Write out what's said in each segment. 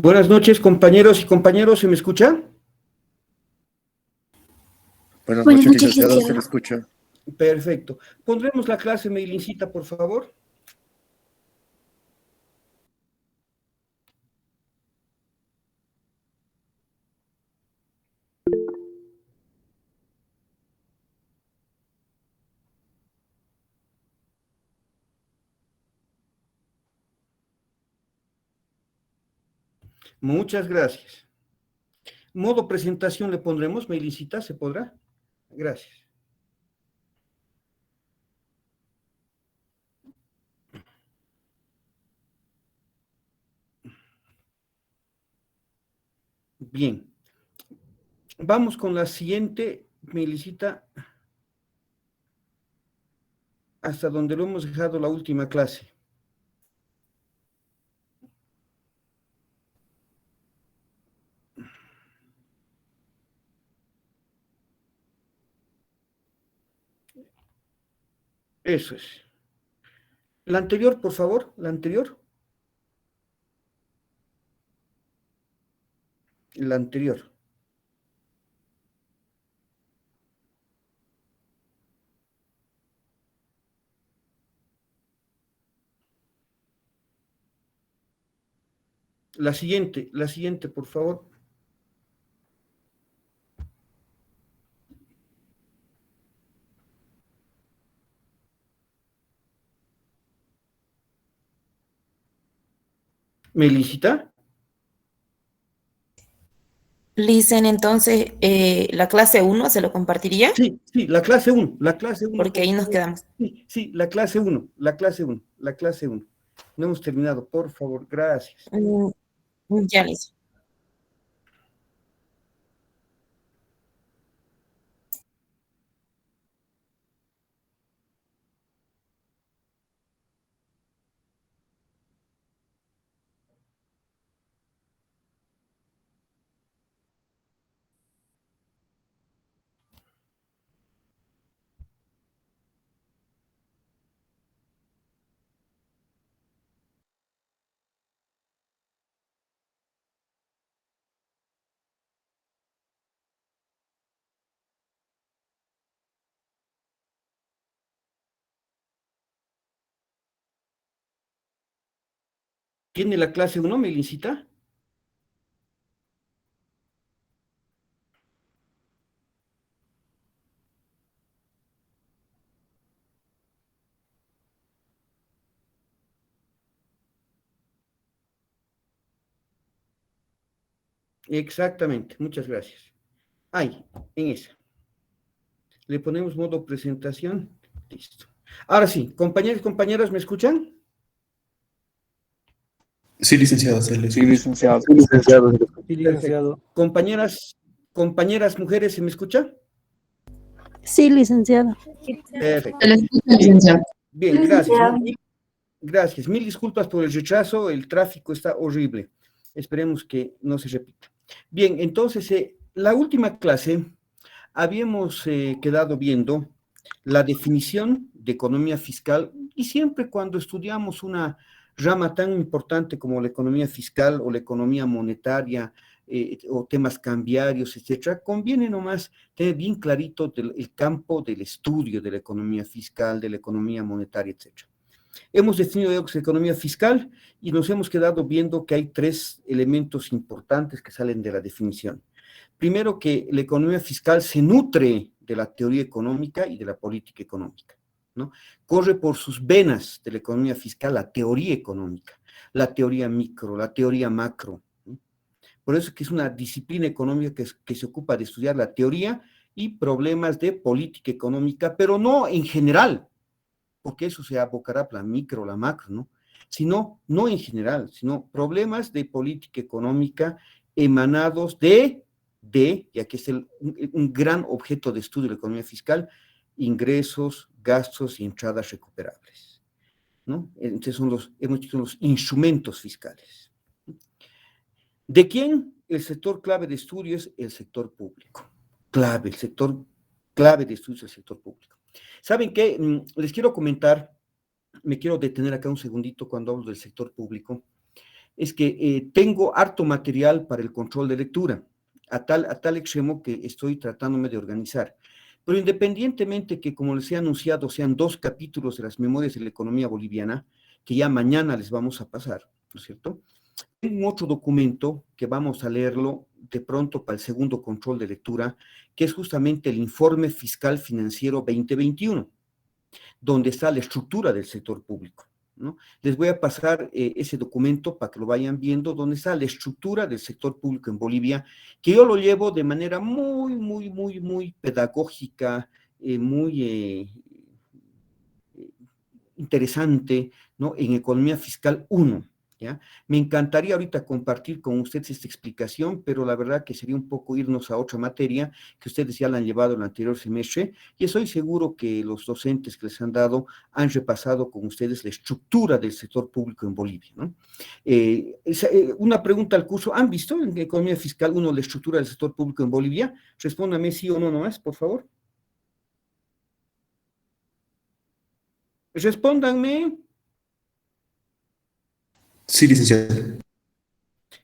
Buenas noches, compañeros y compañeros, ¿se me escucha? Buenas Buenas noches, noches, licenciado, se le licenciado. escucha. Perfecto. Pondremos la clase, Meilincita, por favor. Muchas gracias. Modo presentación le pondremos, Meilincita, ¿se podrá? Gracias. Bien. Vamos con la siguiente, Meilincita, hasta donde lo hemos dejado la última clase. Eso es. La anterior, por favor, la anterior. La anterior. La siguiente, por favor. Meilincita. Licen, entonces, la clase 1 se lo compartiría, Sí, la clase 1, porque por ahí nos favor. quedamos. Sí, la clase 1, la clase 1. No hemos terminado, por favor, gracias. Mm, Ya, Lice. ¿Tiene la clase 1, Meilincita? Exactamente, muchas gracias. Ahí, en esa. Le ponemos modo presentación. Listo. Ahora sí, compañeros y compañeras, ¿me escuchan? Sí, licenciado, se le Sí, escucha. licenciado. Sí, licenciado. Sí, Perfecto. licenciado. Compañeras, mujeres, ¿se me escucha? Sí, licenciado. Perfecto. Se le escucha, licenciado. Bien, gracias. Gracias. Mil disculpas por el retraso, el tráfico está horrible. Esperemos que no se repita. Bien, entonces, la última clase habíamos quedado viendo la definición de economía fiscal y siempre cuando estudiamos una rama tan importante como la economía fiscal o la economía monetaria o temas cambiarios, etcétera, conviene nomás tener bien clarito el campo del estudio de la economía fiscal, de la economía monetaria, etcétera. Hemos definido economía fiscal y nos hemos quedado viendo que hay tres elementos importantes que salen de la definición. Primero, que la economía fiscal se nutre de la teoría económica y de la política económica, ¿no? Corre por sus venas de la economía fiscal la teoría económica, la teoría micro, la teoría macro, ¿no? Por eso es que es una disciplina económica que se ocupa de estudiar la teoría y problemas de política económica, pero no en general, porque eso se abocará a la micro, la macro, ¿no? Sino, no en general, sino problemas de política económica emanados y aquí es un gran objeto de estudio de la economía fiscal, ingresos, gastos y entradas recuperables, ¿no? Entonces hemos dicho los instrumentos fiscales. ¿De quién? El sector clave de estudio es el sector público. El sector clave de estudio es el sector público. ¿Saben qué? Les quiero comentar, me quiero detener acá un segundito cuando hablo del sector público. es que tengo harto material para el control de lectura, a tal extremo que estoy tratándome de organizar. Pero independientemente que, como les he anunciado, sean 2 capítulos de las memorias de la economía boliviana, que ya mañana les vamos a pasar, ¿no es cierto? Tengo un otro documento que vamos a leerlo de pronto para el segundo control de lectura, que es justamente el Informe Fiscal Financiero 2021, donde está la estructura del sector público, ¿no? Les voy a pasar ese documento para que lo vayan viendo, donde está la estructura del sector público en Bolivia, que yo lo llevo de manera muy pedagógica, muy interesante, ¿no? En Economía Fiscal 1, ¿ya? Me encantaría ahorita compartir con ustedes esta explicación, pero la verdad que sería un poco irnos a otra materia que ustedes ya la han llevado el anterior semestre, y estoy seguro que los docentes que les han dado han repasado con ustedes la estructura del sector público en Bolivia, ¿no? Una pregunta al curso, ¿han visto en Economía Fiscal 1 la estructura del sector público en Bolivia? Respóndame sí o no nomás, por favor. Respóndanme. Sí, licenciado.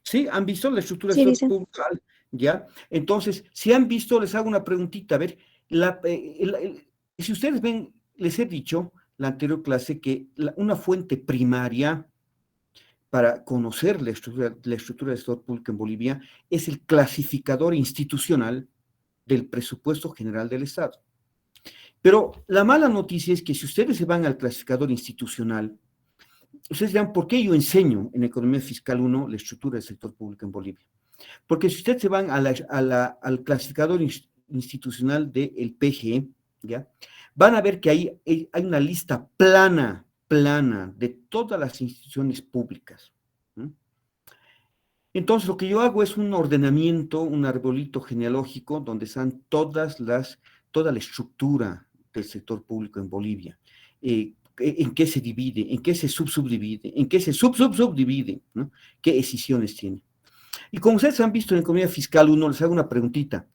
¿Sí? ¿Han visto la estructura del Sí, sector licenciado. público? ¿Ya? Entonces, si han visto, les hago una preguntita. A ver, si ustedes ven, les he dicho la anterior clase que una fuente primaria para conocer la estructura del sector público en Bolivia es el clasificador institucional del presupuesto general del Estado. Pero la mala noticia es que si ustedes se van al clasificador institucional, ustedes dirán, ¿por qué yo enseño en Economía Fiscal 1 la estructura del sector público en Bolivia? Porque si ustedes se van al clasificador institucional del PGE, ¿ya? Van a ver que ahí hay una lista plana de todas las instituciones públicas. ¿Mm? Entonces, lo que yo hago es un ordenamiento, un arbolito genealógico, donde están toda la estructura del sector público en Bolivia. En qué se divide, en qué se subdivide, en qué se subdivide, ¿no? ¿Qué escisiones tiene? Y como ustedes han visto en Economía Fiscal 1, les hago una preguntita.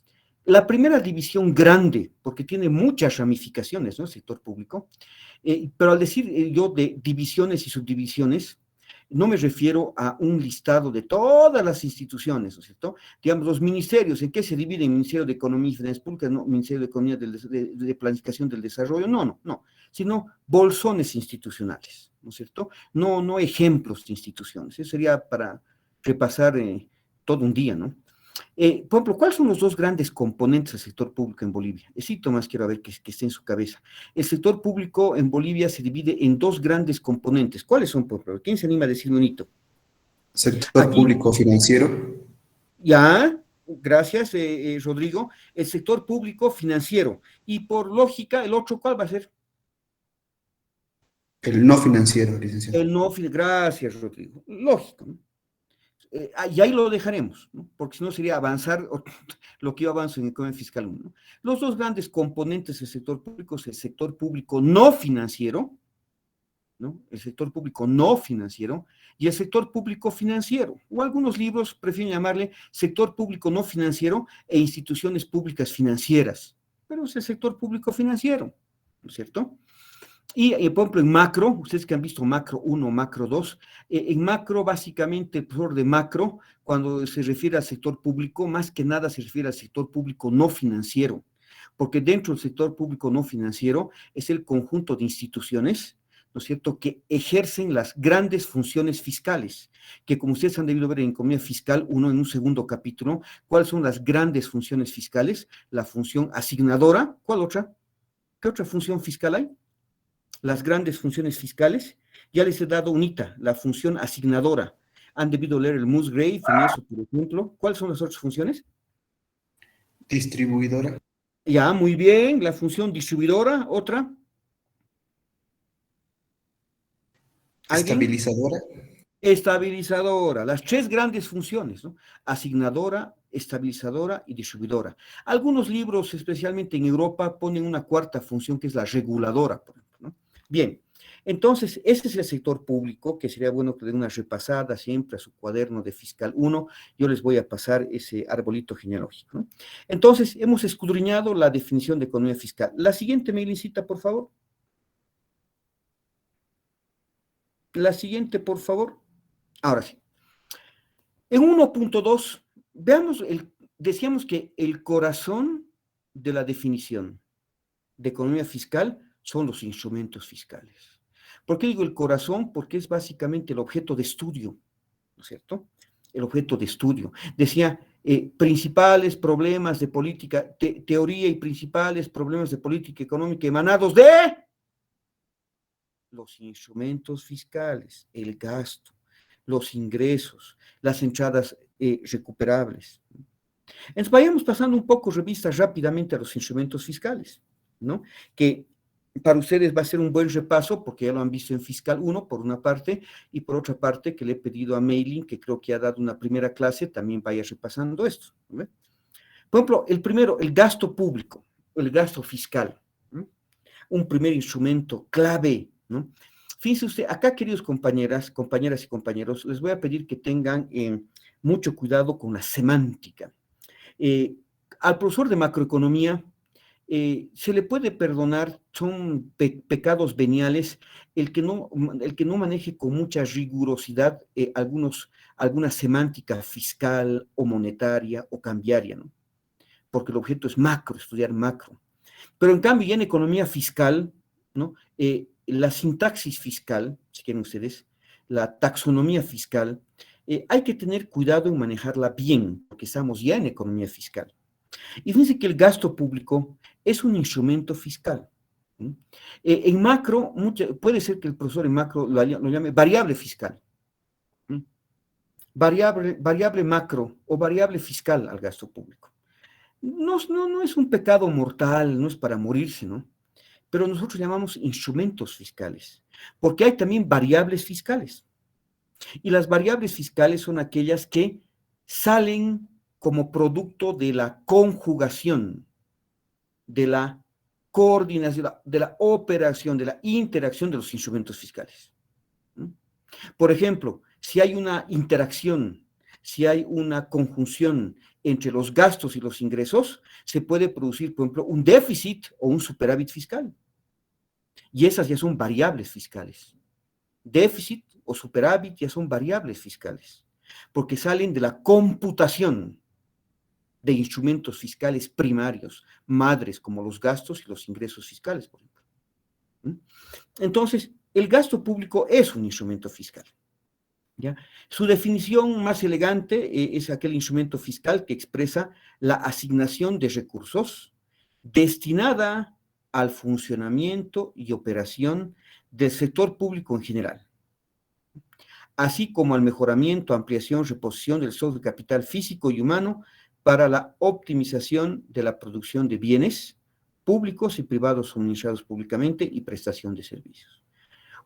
La primera división grande, porque tiene muchas ramificaciones, ¿no? El sector público, pero al decir yo de divisiones y subdivisiones, no me refiero a un listado de todas las instituciones, ¿no es cierto? Digamos, los ministerios, ¿en qué se divide el Ministerio de Economía y Finanzas Públicas? No, Ministerio de Economía de Planificación del Desarrollo, no, sino bolsones institucionales, ¿no es cierto? No ejemplos de instituciones, eso sería para repasar todo un día, ¿no? Por ejemplo, ¿cuáles son los 2 grandes componentes del sector público en Bolivia? Esito más quiero ver que esté en su cabeza. El sector público en Bolivia se divide en 2 grandes componentes. ¿Cuáles son, por favor? ¿Quién se anima a decirme un hito? Sector Aquí, público financiero. ya, gracias, Rodrigo. El sector público financiero. Y por lógica, el otro, ¿cuál va a ser? El no financiero, licenciado. El no, gracias, Rodrigo. Lógico, ¿no? Y ahí lo dejaremos, ¿no? Porque si no sería avanzar lo que yo avanzo en Economía Fiscal 1, ¿no? Los 2 grandes componentes del sector público es el sector público no financiero, ¿no? El sector público no financiero y el sector público financiero, o algunos libros prefieren llamarle sector público no financiero e instituciones públicas financieras, pero es el sector público financiero, ¿no es cierto? Y, por ejemplo, en macro, ustedes que han visto macro 1, macro 2, en macro, básicamente, el profesor de macro, cuando se refiere al sector público, más que nada se refiere al sector público no financiero, porque dentro del sector público no financiero es el conjunto de instituciones, ¿no es cierto?, que ejercen las grandes funciones fiscales, que como ustedes han debido ver en Economía Fiscal 1 en un segundo capítulo, ¿cuáles son las grandes funciones fiscales? La función asignadora, ¿cuál otra? ¿Qué otra función fiscal hay? Las grandes funciones fiscales, ya les he dado unita, la función asignadora. Han debido leer el Musgrave en eso, por ejemplo. ¿Cuáles son las otras funciones? Distribuidora. Ya, muy bien, la función distribuidora, otra. ¿Alguien? Estabilizadora. Estabilizadora, las 3 grandes funciones, ¿no? Asignadora, estabilizadora y distribuidora. Algunos libros, especialmente en Europa, ponen una 4ª función que es la reguladora, por ejemplo, ¿no? Bien, entonces, este es el sector público, que sería bueno que den una repasada siempre a su cuaderno de Fiscal 1. Yo les voy a pasar ese arbolito genealógico, ¿no? Entonces, hemos escudriñado la definición de economía fiscal. La siguiente, Melicita, por favor. La siguiente, por favor. Ahora sí. En 1.2, veamos, decíamos que el corazón de la definición de economía fiscal son los instrumentos fiscales. ¿Por qué digo el corazón? Porque es básicamente el objeto de estudio, ¿no es cierto? El objeto de estudio. Decía, principales problemas de política, teoría y principales problemas de política económica emanados de los instrumentos fiscales, el gasto, los ingresos, las entradas recuperables. Entonces, vayamos pasando un poco revista rápidamente a los instrumentos fiscales, ¿no? Que para ustedes va a ser un buen repaso, porque ya lo han visto en Fiscal 1, por una parte, y por otra parte, que le he pedido a Mailing, que creo que ha dado una primera clase, también vaya repasando esto, ¿no? Por ejemplo, el primero, el gasto público, el gasto fiscal, ¿no? Un primer instrumento clave, ¿no? Fíjense usted, acá, queridos compañeras y compañeros, les voy a pedir que tengan mucho cuidado con la semántica. Al profesor de macroeconomía se le puede perdonar, son pecados veniales, el que no maneje con mucha rigurosidad alguna semántica fiscal o monetaria o cambiaria, ¿no? Porque el objeto es macro, estudiar macro. Pero en cambio, ya en economía fiscal, ¿no? La sintaxis fiscal, si quieren ustedes, la taxonomía fiscal, hay que tener cuidado en manejarla bien, porque estamos ya en economía fiscal. Y fíjense que el gasto público es un instrumento fiscal. En macro, puede ser que el profesor en macro lo llame variable fiscal. Variable macro o variable fiscal al gasto público. No es un pecado mortal, no es para morirse, ¿no? Pero nosotros llamamos instrumentos fiscales, porque hay también variables fiscales. Y las variables fiscales son aquellas que salen como producto de la conjugación, de la coordinación, de la operación, de la interacción de los instrumentos fiscales. Por ejemplo, si hay una interacción, si hay una conjunción entre los gastos y los ingresos, se puede producir, por ejemplo, un déficit o un superávit fiscal. Y esas ya son variables fiscales. Déficit o superávit ya son variables fiscales, porque salen de la computación de instrumentos fiscales primarios, madres, como los gastos y los ingresos fiscales, por ejemplo. Entonces, el gasto público es un instrumento fiscal, ¿ya? Su definición más elegante es aquel instrumento fiscal que expresa la asignación de recursos destinada al funcionamiento y operación del sector público en general, así como al mejoramiento, ampliación, reposición del stock de capital físico y humano para la optimización de la producción de bienes públicos y privados suministrados públicamente y prestación de servicios.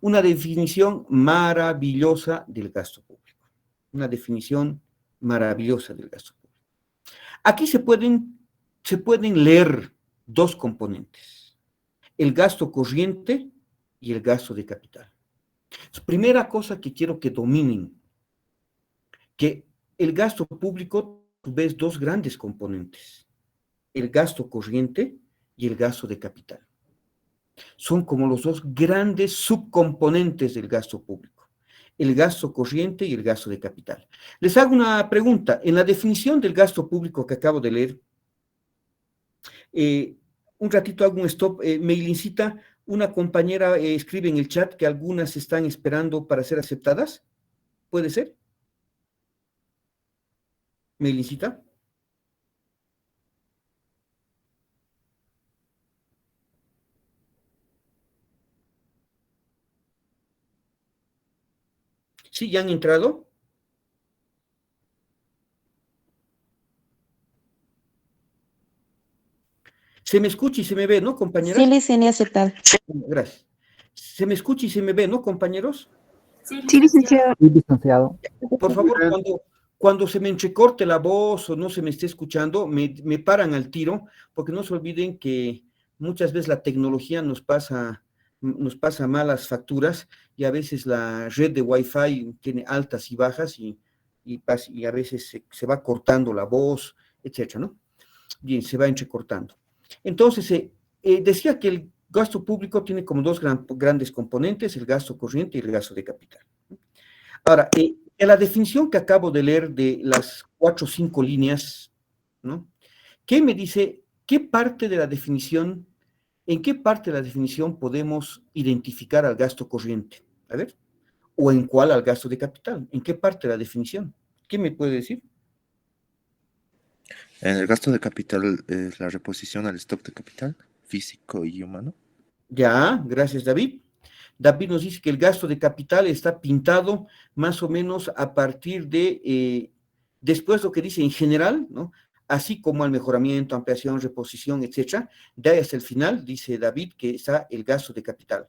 Una definición maravillosa del gasto público. Una definición maravillosa del gasto público. Aquí se pueden leer dos componentes: el gasto corriente y el gasto de capital. Primera cosa que quiero que dominen, que el gasto público, tú ves dos grandes componentes: el gasto corriente y el gasto de capital. Son como los dos grandes subcomponentes del gasto público: el gasto corriente y el gasto de capital. Les hago una pregunta. En la definición del gasto público que acabo de leer, un ratito hago un stop, me incita, una compañera escribe en el chat que algunas están esperando para ser aceptadas. ¿Puede ser? ¿Me incita? ¿Sí, ya han entrado? Se me escucha y se me ve, ¿no, compañeras? Sí, licenciado, aceptado. Gracias. Se me escucha y se me ve, ¿no, compañeros? Sí, licenciado. Sí, licenciado. Por favor, cuando se me entrecorte la voz o no se me esté escuchando, me paran al tiro, porque no se olviden que muchas veces la tecnología nos pasa malas facturas, y a veces la red de Wi-Fi tiene altas y bajas, y a veces se va cortando la voz, etcétera, ¿no? Bien, se va entrecortando. Entonces, decía que el gasto público tiene como dos grandes componentes: el gasto corriente y el gasto de capital. Ahora, En la definición que acabo de leer de las 4 o 5 líneas, ¿no? ¿Qué me dice, qué parte de la definición, en qué parte de la definición podemos identificar al gasto corriente? A ver, o en cuál al gasto de capital, ¿en qué parte de la definición? ¿Qué me puede decir? En el gasto de capital es la reposición al stock de capital físico y humano. Ya, gracias David. David nos dice que el gasto de capital está pintado más o menos a partir de, después lo que dice en general, ¿no? Así como el mejoramiento, ampliación, reposición, etcétera, de ahí hasta el final, dice David, que está el gasto de capital.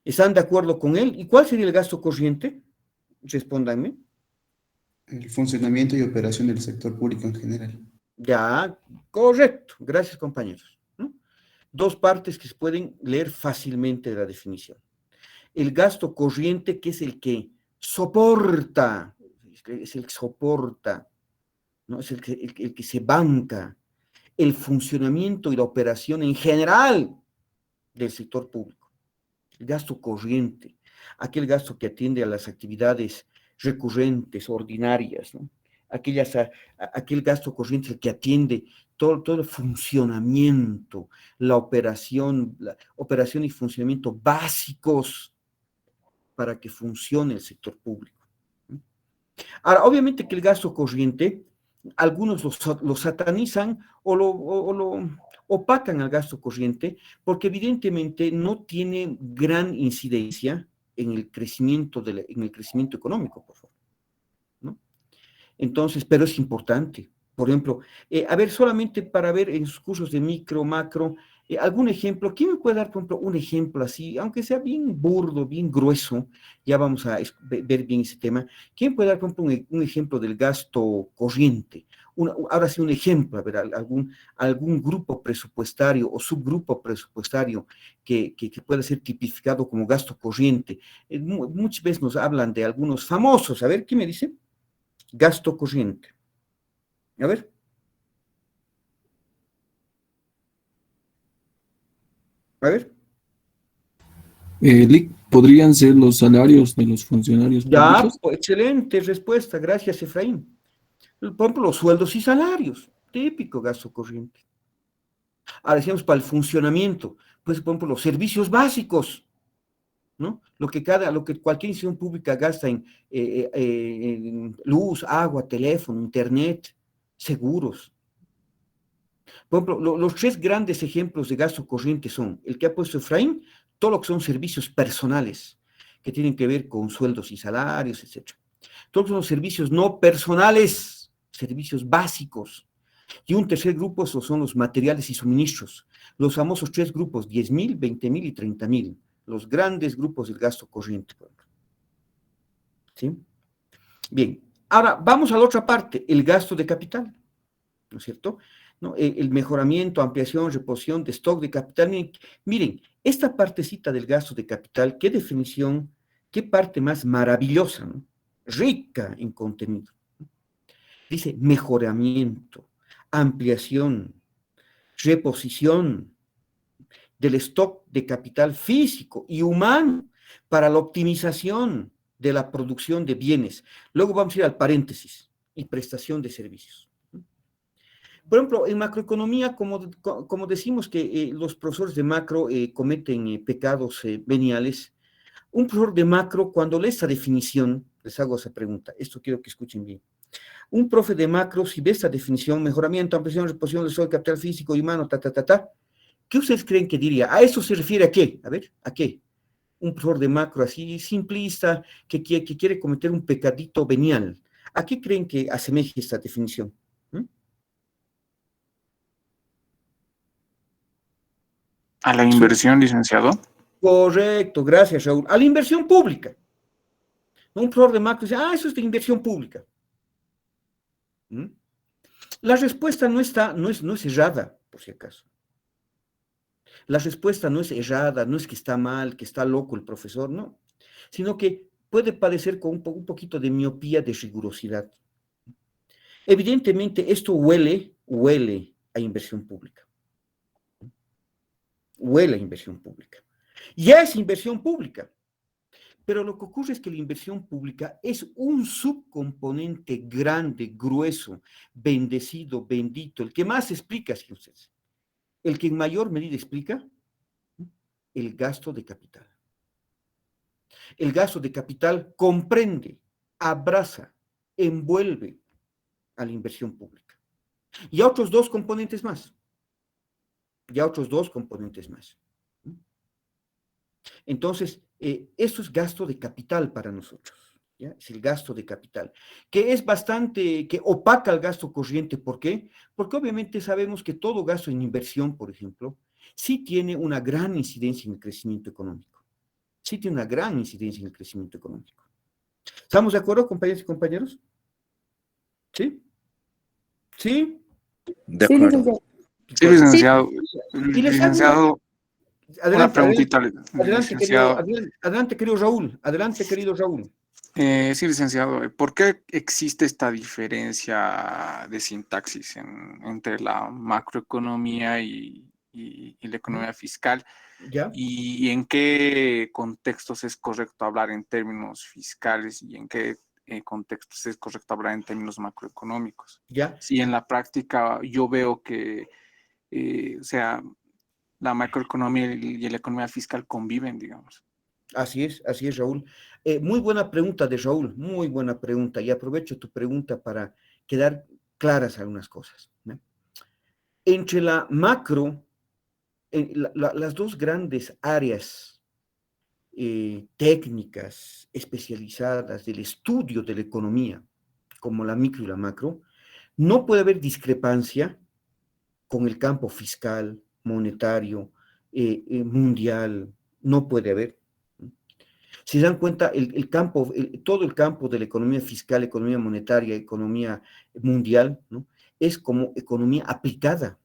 ¿Están de acuerdo con él? ¿Y cuál sería el gasto corriente? Respóndanme. El funcionamiento y operación del sector público en general. Ya, correcto. Gracias, compañeros. ¿No? Dos partes que se pueden leer fácilmente de la definición. El gasto corriente, que es el que soporta, es el que soporta, ¿no? Es el que se banca el funcionamiento y la operación en general del sector público. El gasto corriente, aquel gasto que atiende a las actividades recurrentes, ordinarias, ¿no? Aquel gasto corriente que atiende todo el funcionamiento, la operación y funcionamiento básicos para que funcione el sector público. Ahora, obviamente que el gasto corriente, algunos lo satanizan o lo opacan al gasto corriente, porque evidentemente no tiene gran incidencia en el crecimiento, económico, por favor, ¿no? Entonces, pero es importante. Por ejemplo, a ver, solamente para ver en sus cursos de micro, macro, algún ejemplo. ¿Quién me puede dar, por ejemplo, un ejemplo así, aunque sea bien burdo, bien grueso? Ya vamos a ver bien ese tema. ¿Quién puede dar, por ejemplo, un ejemplo del gasto corriente? Ahora sí, un ejemplo, a ver, algún grupo presupuestario o subgrupo presupuestario que pueda ser tipificado como gasto corriente. Muchas veces nos hablan de algunos famosos. A ver, ¿qué me dice? Gasto corriente. A ver. A ver. Lic, ¿podrían ser los salarios de los funcionarios Ya, públicos? excelente respuesta, gracias Efraín. Por ejemplo, los sueldos y salarios, típico gasto corriente. Ahora decíamos para el funcionamiento, pues por ejemplo, los servicios básicos, ¿no? Lo que cualquier institución pública gasta en luz, agua, teléfono, internet, seguros. Por ejemplo, los 3 grandes ejemplos de gasto corriente son el que ha puesto Efraín, todo lo que son servicios personales, que tienen que ver con sueldos y salarios, etc. Todos los servicios no personales, servicios básicos. Y un tercer grupo, esos son los materiales y suministros. Los famosos 3 grupos, 10,000, 20,000 y 30,000. Los grandes grupos del gasto corriente. ¿Sí? Bien, ahora vamos a la otra parte, el gasto de capital, ¿no es cierto? ¿No? El mejoramiento, ampliación, reposición de stock de capital. Miren, esta partecita del gasto de capital, qué definición, qué parte más maravillosa, ¿no? Rica en contenido. Dice mejoramiento, ampliación, reposición del stock de capital físico y humano para la optimización de la producción de bienes. Luego vamos a ir al paréntesis y prestación de servicios. Por ejemplo, en macroeconomía, como decimos que los profesores de macro cometen pecados veniales, un profesor de macro, cuando lee esta definición, les hago esa pregunta, esto quiero que escuchen bien. Un profe de macro, si ve esta definición, mejoramiento, ampliación, reposición del capital físico y humano, ¿qué ustedes creen que diría? ¿A eso se refiere a qué? A ver, ¿a qué? Un profesor de macro así simplista, que quiere cometer un pecadito venial. ¿A qué creen que asemeje esta definición? ¿A la inversión, licenciado? Correcto, gracias, Raúl. A la inversión pública. Un profesor de macro dice, eso es de inversión pública. La respuesta no es errada, por si acaso. La respuesta no es errada, no es que está mal, que está loco el profesor, no. Sino que puede padecer con un poquito de miopía, de rigurosidad. Evidentemente, esto huele a inversión pública. Huele a inversión pública. Ya es inversión pública. Pero lo que ocurre es que la inversión pública es un subcomponente grande, grueso, bendecido, bendito, el que más explica, si ustedes, el que en mayor medida explica el gasto de capital. El gasto de capital comprende, abraza, envuelve a la inversión pública. Y a otros dos componentes más. Entonces, eso es gasto de capital para nosotros. ¿Ya? Es el gasto de capital, que es bastante, que opaca el gasto corriente. ¿Por qué? Porque obviamente sabemos que todo gasto en inversión, por ejemplo, sí tiene una gran incidencia en el crecimiento económico. Sí tiene una gran incidencia en el crecimiento económico. ¿Estamos de acuerdo, compañeros y compañeros? ¿Sí? ¿Sí? De Sí, acuerdo. licenciado. Sí, licenciado. Y les hago Licenciado, una adelante, preguntita, adelante, licenciado. adelante, querido Raúl. Adelante, querido Raúl. Sí, licenciado, ¿por qué existe esta diferencia de sintaxis entre la macroeconomía y la economía fiscal? ¿Ya? ¿Y en qué contextos es correcto hablar en términos fiscales y en qué contextos es correcto hablar en términos macroeconómicos? ¿Ya? Si en la práctica yo veo que, o sea, la macroeconomía y la economía fiscal conviven, digamos. Así es, Raúl. Muy buena pregunta de Raúl, muy buena pregunta. Y aprovecho tu pregunta para quedar claras algunas cosas, ¿no? Entre la macro, las dos grandes áreas técnicas especializadas del estudio de la economía, como la micro y la macro, no puede haber discrepancia con el campo fiscal, monetario, mundial, no puede haber. Si se dan cuenta, todo el campo de la economía fiscal, economía monetaria, economía mundial, ¿no? Es como economía aplicada,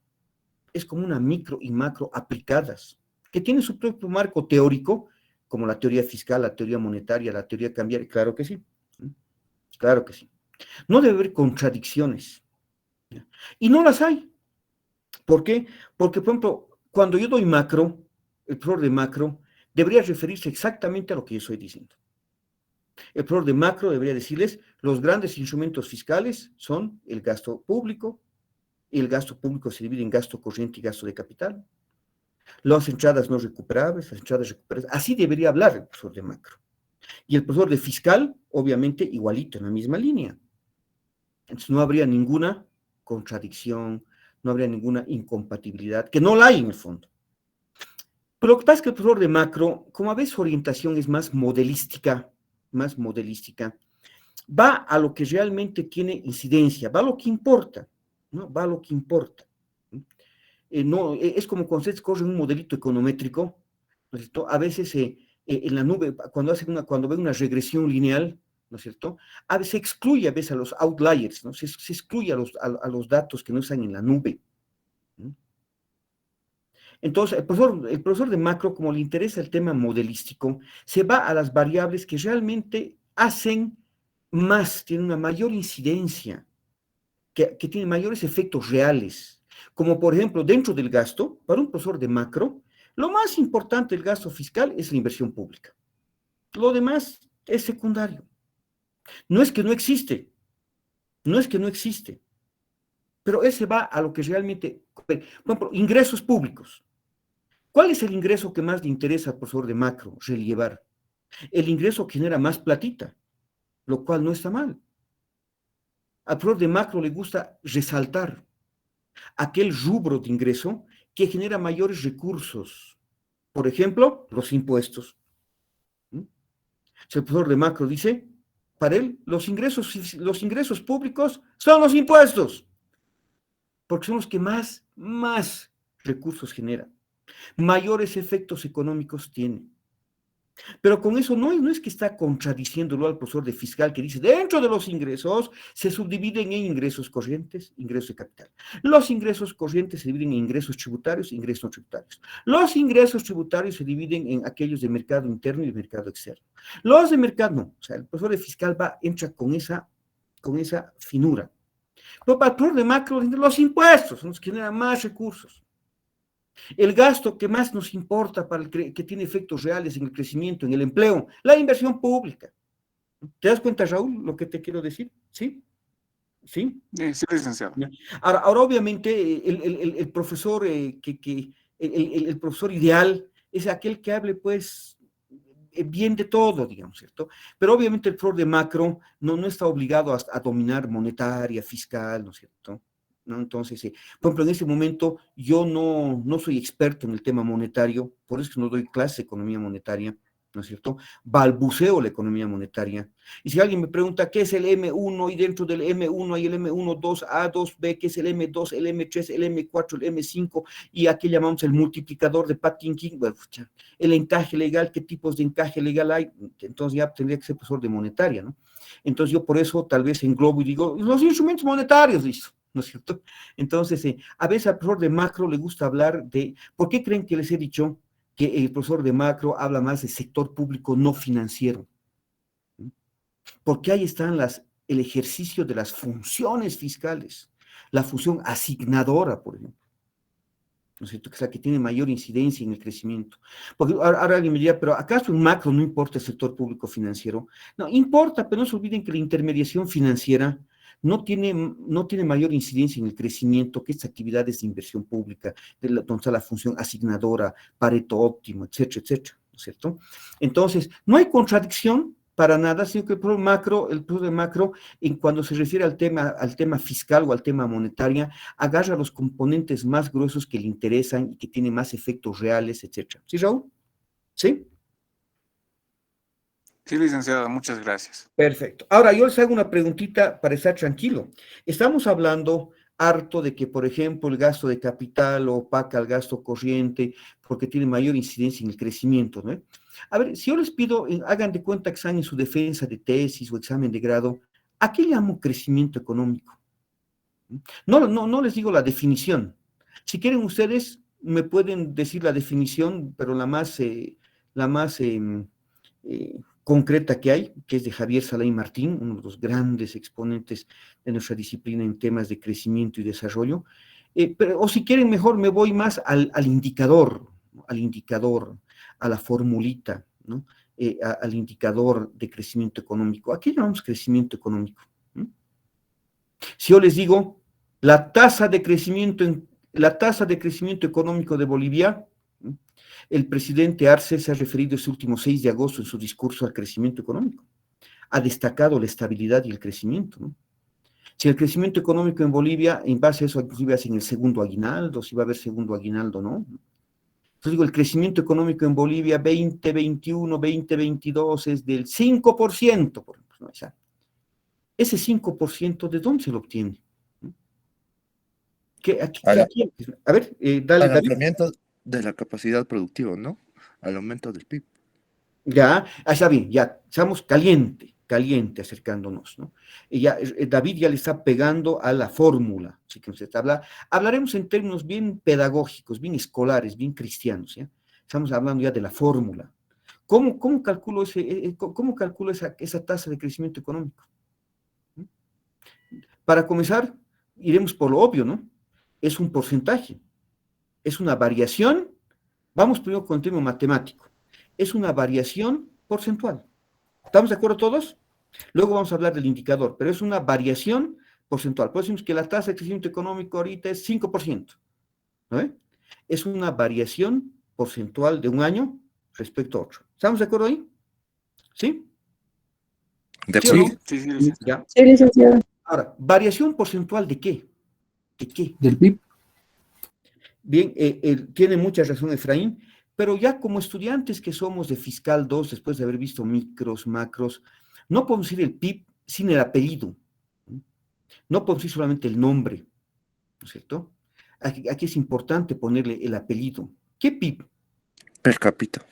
es como una micro y macro aplicadas, que tienen su propio marco teórico, como la teoría fiscal, la teoría monetaria, la teoría cambiaria, claro que sí, claro que sí. No debe haber contradicciones, y no las hay. ¿Por qué? Porque, por ejemplo, cuando yo doy macro, el profesor de macro debería referirse exactamente a lo que yo estoy diciendo. El profesor de macro debería decirles, los grandes instrumentos fiscales son el gasto público, y el gasto público se divide en gasto corriente y gasto de capital. Las entradas no recuperables, las entradas recuperables, así debería hablar el profesor de macro. Y el profesor de fiscal, obviamente, igualito, en la misma línea. Entonces no habría ninguna contradicción, no habría ninguna incompatibilidad, que no la hay en el fondo. Pero lo que pasa es que el profesor de macro, como a veces su orientación es más modelística, va a lo que realmente tiene incidencia, va a lo que importa, ¿no? Va a lo que importa. No, es como cuando ustedes corren un modelito econométrico, ¿no es cierto? A veces en la nube, cuando ven una regresión lineal, ¿no es cierto? A veces se excluye a veces a los outliers, ¿no? Se excluye a los datos que no están en la nube, ¿no? Entonces, el profesor de macro, como le interesa el tema modelístico, se va a las variables que realmente hacen más, tienen una mayor incidencia, que tienen mayores efectos reales. Como por ejemplo, dentro del gasto, para un profesor de macro, lo más importante del gasto fiscal es la inversión pública. Lo demás es secundario. No es que no existe, pero ese va a lo que realmente, por ejemplo, ingresos públicos. ¿Cuál es el ingreso que más le interesa al profesor de macro relevar? El ingreso que genera más platita, lo cual no está mal. Al profesor de macro le gusta resaltar aquel rubro de ingreso que genera mayores recursos. Por ejemplo, los impuestos. Si el profesor de macro dice, para él, los ingresos públicos son los impuestos, porque son los que más recursos generan, mayores efectos económicos tienen. Pero con eso no es que está contradiciéndolo al profesor de fiscal que dice, dentro de los ingresos se subdividen en ingresos corrientes, ingresos de capital. Los ingresos corrientes se dividen en ingresos tributarios, ingresos no tributarios. Los ingresos tributarios se dividen en aquellos de mercado interno y de mercado externo. Los de mercado no, o sea, el profesor de fiscal entra con esa finura. Pero para el profesor de macro, los impuestos son los que generan más recursos. El gasto que más nos importa para que tiene efectos reales en el crecimiento, en el empleo, la inversión pública. ¿Te das cuenta, Raúl, lo que te quiero decir? ¿Sí? ¿Sí? Sí, licenciado. Ahora obviamente, el profesor, el profesor ideal es aquel que hable, pues, bien de todo, digamos, ¿cierto? Pero obviamente el profesor de macro no está obligado a dominar monetaria, fiscal, ¿no es cierto? ¿No? Entonces, por ejemplo, en este momento yo no soy experto en el tema monetario, por eso no doy clase de economía monetaria, ¿no es cierto? Balbuceo la economía monetaria. Y si alguien me pregunta qué es el M1 y dentro del M1 hay el M1, 2A, 2B, qué es el M2, el M3, el M4, el M5 y aquí llamamos el multiplicador de Patinkin, bueno, el encaje legal, qué tipos de encaje legal hay, entonces ya tendría que ser profesor de monetaria, ¿no? Entonces yo por eso tal vez englobo y digo, los instrumentos monetarios, listo. ¿No es cierto? Entonces, a veces al profesor de macro le gusta hablar de, ¿por qué creen que les he dicho que el profesor de macro habla más del sector público no financiero? Porque ahí están el ejercicio de las funciones fiscales, la función asignadora, por ejemplo, ¿no es cierto? Que es la que tiene mayor incidencia en el crecimiento. Porque ahora alguien me dirá, pero ¿acaso en macro no importa el sector público financiero? No, importa, pero no se olviden que la intermediación financiera no tiene mayor incidencia en el crecimiento que estas actividades de inversión pública, donde está la función asignadora, Pareto óptimo, etcétera, etcétera, ¿no es cierto? Entonces, no hay contradicción para nada, sino que el producto de macro, cuando se refiere al tema fiscal o al tema monetario, agarra los componentes más gruesos que le interesan y que tienen más efectos reales, etcétera. ¿Sí, Raúl? ¿Sí? Sí, licenciado, muchas gracias. Perfecto. Ahora, yo les hago una preguntita para estar tranquilo. Estamos hablando harto de que, por ejemplo, el gasto de capital opaca al gasto corriente porque tiene mayor incidencia en el crecimiento, ¿no? A ver, si yo les pido, hagan de cuenta que están en su defensa de tesis o examen de grado, ¿a qué llamo crecimiento económico? No les digo la definición. Si quieren ustedes, me pueden decir la definición, pero la más concreta que hay, que es de Javier Salay Martín, uno de los grandes exponentes de nuestra disciplina en temas de crecimiento y desarrollo. O si quieren mejor, me voy más al indicador, a la formulita, ¿no? Al indicador de crecimiento económico. ¿A qué llamamos crecimiento económico? Si yo les digo, la tasa de crecimiento económico de Bolivia, el presidente Arce se ha referido este último 6 de agosto en su discurso al crecimiento económico. Ha destacado la estabilidad y el crecimiento, ¿no? Si el crecimiento económico en Bolivia, en base a eso, inclusive hacen el segundo aguinaldo, si va a haber segundo aguinaldo, ¿no? Entonces digo, el crecimiento económico en Bolivia 2021, 2022 es del 5%, por ejemplo, ¿no? Ese 5%, ¿de dónde se lo obtiene? A ver, dale, Al David. ampliamiento de la capacidad productiva, ¿no? Al aumento del PIB. Ya, está bien, ya, estamos caliente acercándonos, ¿no? Y ya, David ya le está pegando a la fórmula, así que hablaremos en términos bien pedagógicos, bien escolares, bien cristianos, ¿ya? Estamos hablando ya de la fórmula. ¿Cómo calculo esa tasa de crecimiento económico? Para comenzar, iremos por lo obvio, ¿no? Es un porcentaje, es una variación, vamos primero con el tema matemático, es una variación porcentual. ¿Estamos de acuerdo todos? Luego vamos a hablar del indicador, pero es una variación porcentual. Pues decimos que la tasa de crecimiento económico ahorita es 5%, ¿no? Es una variación porcentual de un año respecto a otro. ¿Estamos de acuerdo ahí? ¿Sí? De ¿Sí o no? acuerdo. Sí, licenciado. Ya. Sí, licenciado. Ahora, ¿variación porcentual de qué? ¿De qué? Del PIB. Bien, tiene mucha razón Efraín, pero ya como estudiantes que somos de Fiscal 2, después de haber visto micros, macros, no podemos decir el PIB sin el apellido. No podemos decir solamente el nombre, ¿no es cierto? Aquí es importante ponerle el apellido. ¿Qué PIB? Per cápita.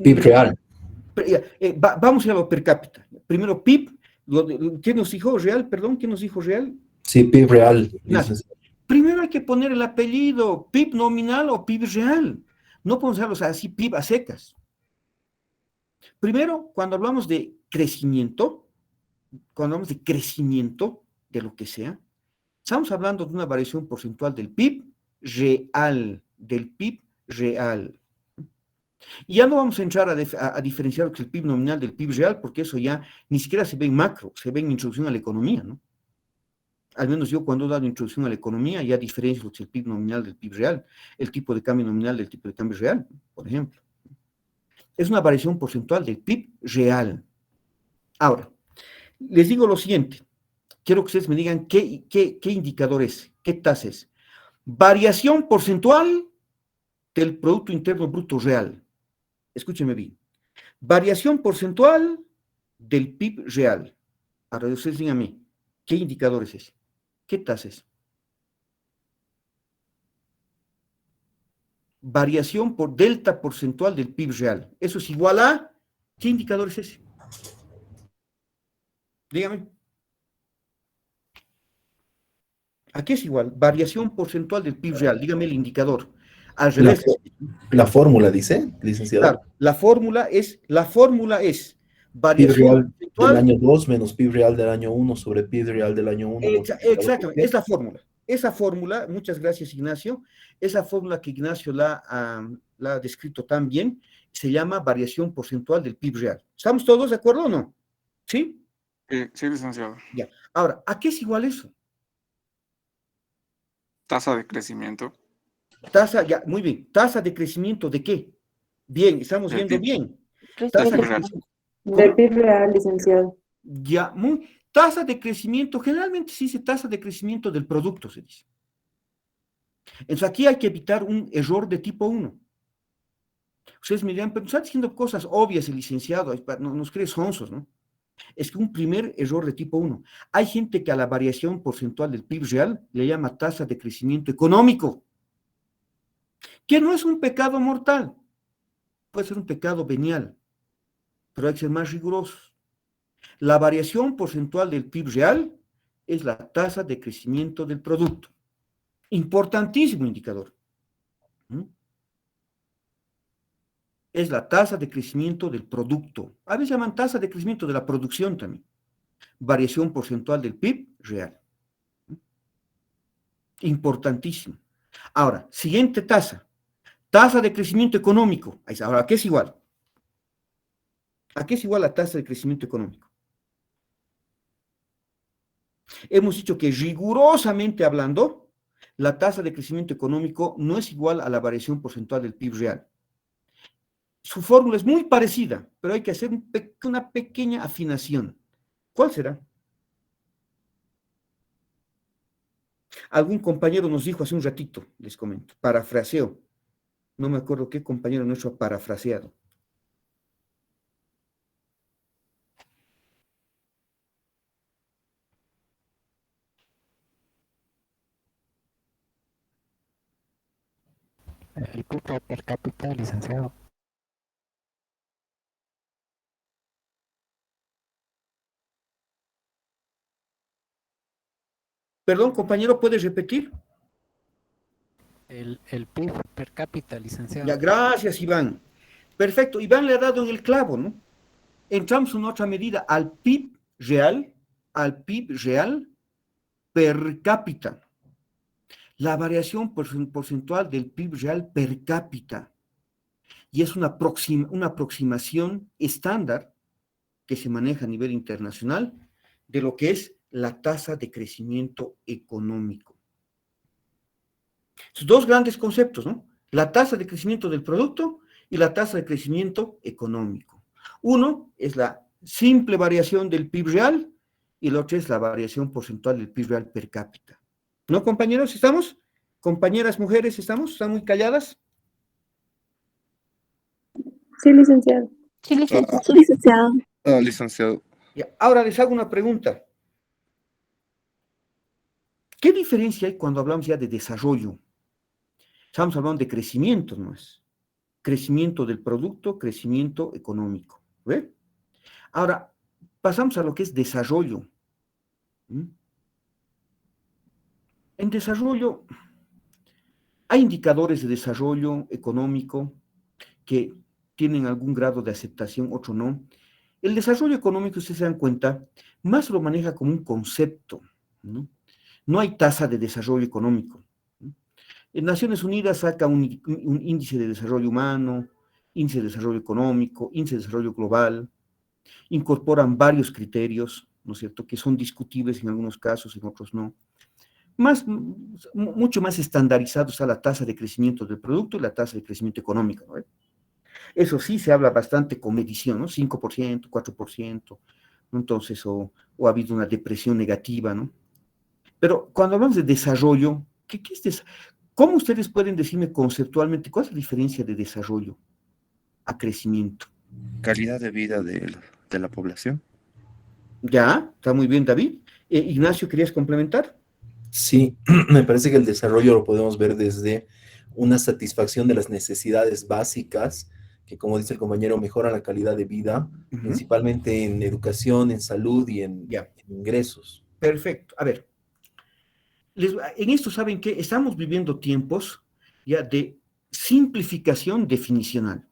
PIB real. Vamos a ir a lo per cápita. Primero PIB, ¿quién nos dijo real? Perdón, ¿quién nos dijo real? Sí, PIB real. Licenciado. Primero hay que poner el apellido, PIB nominal o PIB real. No podemos hacerlos así, PIB a secas. Primero, cuando hablamos de crecimiento, de lo que sea, estamos hablando de una variación porcentual del PIB real, del PIB real. Y ya no vamos a entrar a diferenciar lo que es el PIB nominal del PIB real, porque eso ya ni siquiera se ve en macro, se ve en introducción a la economía, ¿no? Al menos yo cuando he dado introducción a la economía ya diferencio lo que es el PIB nominal del PIB real, el tipo de cambio nominal del tipo de cambio real, por ejemplo. Es una variación porcentual del PIB real. Ahora, les digo lo siguiente, quiero que ustedes me digan qué indicador es, qué tasa es. Variación porcentual del Producto Interno Bruto real. Escúchenme bien. Variación porcentual del PIB real. Ahora ustedes díganme, ¿qué indicador es ese? ¿Qué tasa es? Variación por delta porcentual del PIB real. Eso es igual a, ¿qué indicador es ese? Dígame. ¿A qué es igual? Variación porcentual del PIB real. Dígame el indicador. Al revés. La fórmula dice, licenciado. Claro, la fórmula es PIB variación real del porcentual. año 2 menos PIB real del año 1 sobre PIB real del año 1. Exactamente, es la fórmula. Esa fórmula, muchas gracias Ignacio, esa fórmula que Ignacio la ha descrito tan bien, se llama variación porcentual del PIB real. ¿Estamos todos de acuerdo o no? ¿Sí? Sí, licenciado. Ya. Ahora, ¿a qué es igual eso? Tasa de crecimiento. Tasa, ya, muy bien. ¿Tasa de crecimiento de qué? Bien, estamos Del viendo PIB. bien. Del Tasa PIB de real. crecimiento. Del PIB real, licenciado. Ya, tasa de crecimiento, generalmente se dice tasa de crecimiento del producto, se dice. Entonces aquí hay que evitar un error de tipo 1. Ustedes me dirán, pero está diciendo cosas obvias el licenciado, no nos cree sonsos, ¿no? Es que un primer error de tipo 1. Hay gente que a la variación porcentual del PIB real le llama tasa de crecimiento económico, que no es un pecado mortal, puede ser un pecado venial, pero hay que ser más rigurosos. La variación porcentual del PIB real es la tasa de crecimiento del producto. Importantísimo indicador. Es la tasa de crecimiento del producto. A veces llaman tasa de crecimiento de la producción también. Variación porcentual del PIB real. Importantísimo. Ahora, siguiente tasa. Tasa de crecimiento económico. Ahora, ¿a qué es igual? ¿A qué es igual la tasa de crecimiento económico? Hemos dicho que rigurosamente hablando, la tasa de crecimiento económico no es igual a la variación porcentual del PIB real. Su fórmula es muy parecida, pero hay que hacer una pequeña afinación. ¿Cuál será? Algún compañero nos dijo hace un ratito, les comento, parafraseo. No me acuerdo qué compañero nuestro ha parafraseado. El cupo per cápita, licenciado. Perdón, compañero, ¿puedes repetir? El PIB per cápita, licenciado. Ya, gracias, Iván. Perfecto, Iván le ha dado en el clavo, ¿no? Entramos en otra medida al PIB real per cápita. La variación porcentual del PIB real per cápita. Y es una aproximación estándar que se maneja a nivel internacional de lo que es la tasa de crecimiento económico. Son dos grandes conceptos, ¿no? La tasa de crecimiento del producto y la tasa de crecimiento económico. Uno es la simple variación del PIB real y el otro es la variación porcentual del PIB real per cápita. ¿No, compañeros? ¿Estamos? Compañeras mujeres, ¿estamos? ¿Están muy calladas? Sí, licenciado. Sí, licenciado. Sí, licenciado. Licenciado. Ya, ahora les hago una pregunta. ¿Qué diferencia hay cuando hablamos ya de desarrollo? Estamos hablando de crecimiento, ¿no es? Crecimiento del producto, crecimiento económico. ¿Ve? Ahora, pasamos a lo que es desarrollo. En desarrollo, hay indicadores de desarrollo económico que tienen algún grado de aceptación, otro no. El desarrollo económico, ustedes se dan cuenta, más lo maneja como un concepto, ¿no? No hay tasa de desarrollo económico. Naciones Unidas saca un índice de desarrollo humano, índice de desarrollo económico, índice de desarrollo global, incorporan varios criterios, ¿no es cierto?, que son discutibles en algunos casos, en otros no. Mucho más estandarizados a la tasa de crecimiento del producto y la tasa de crecimiento económico, ¿no? Eso sí se habla bastante con medición, ¿no? 5%, 4%, ¿no? Entonces, o ha habido una depresión negativa, ¿no? Pero cuando hablamos de desarrollo, ¿qué es ¿cómo ustedes pueden decirme conceptualmente cuál es la diferencia de desarrollo a crecimiento? Calidad de vida de la población. Ya, está muy bien, David. Ignacio, ¿querías complementar? Sí, me parece que el desarrollo lo podemos ver desde una satisfacción de las necesidades básicas, que como dice el compañero, mejoran la calidad de vida, principalmente en educación, en salud y en ingresos. Perfecto. A ver, en esto, ¿saben qué? Estamos viviendo tiempos ya de simplificación definicional.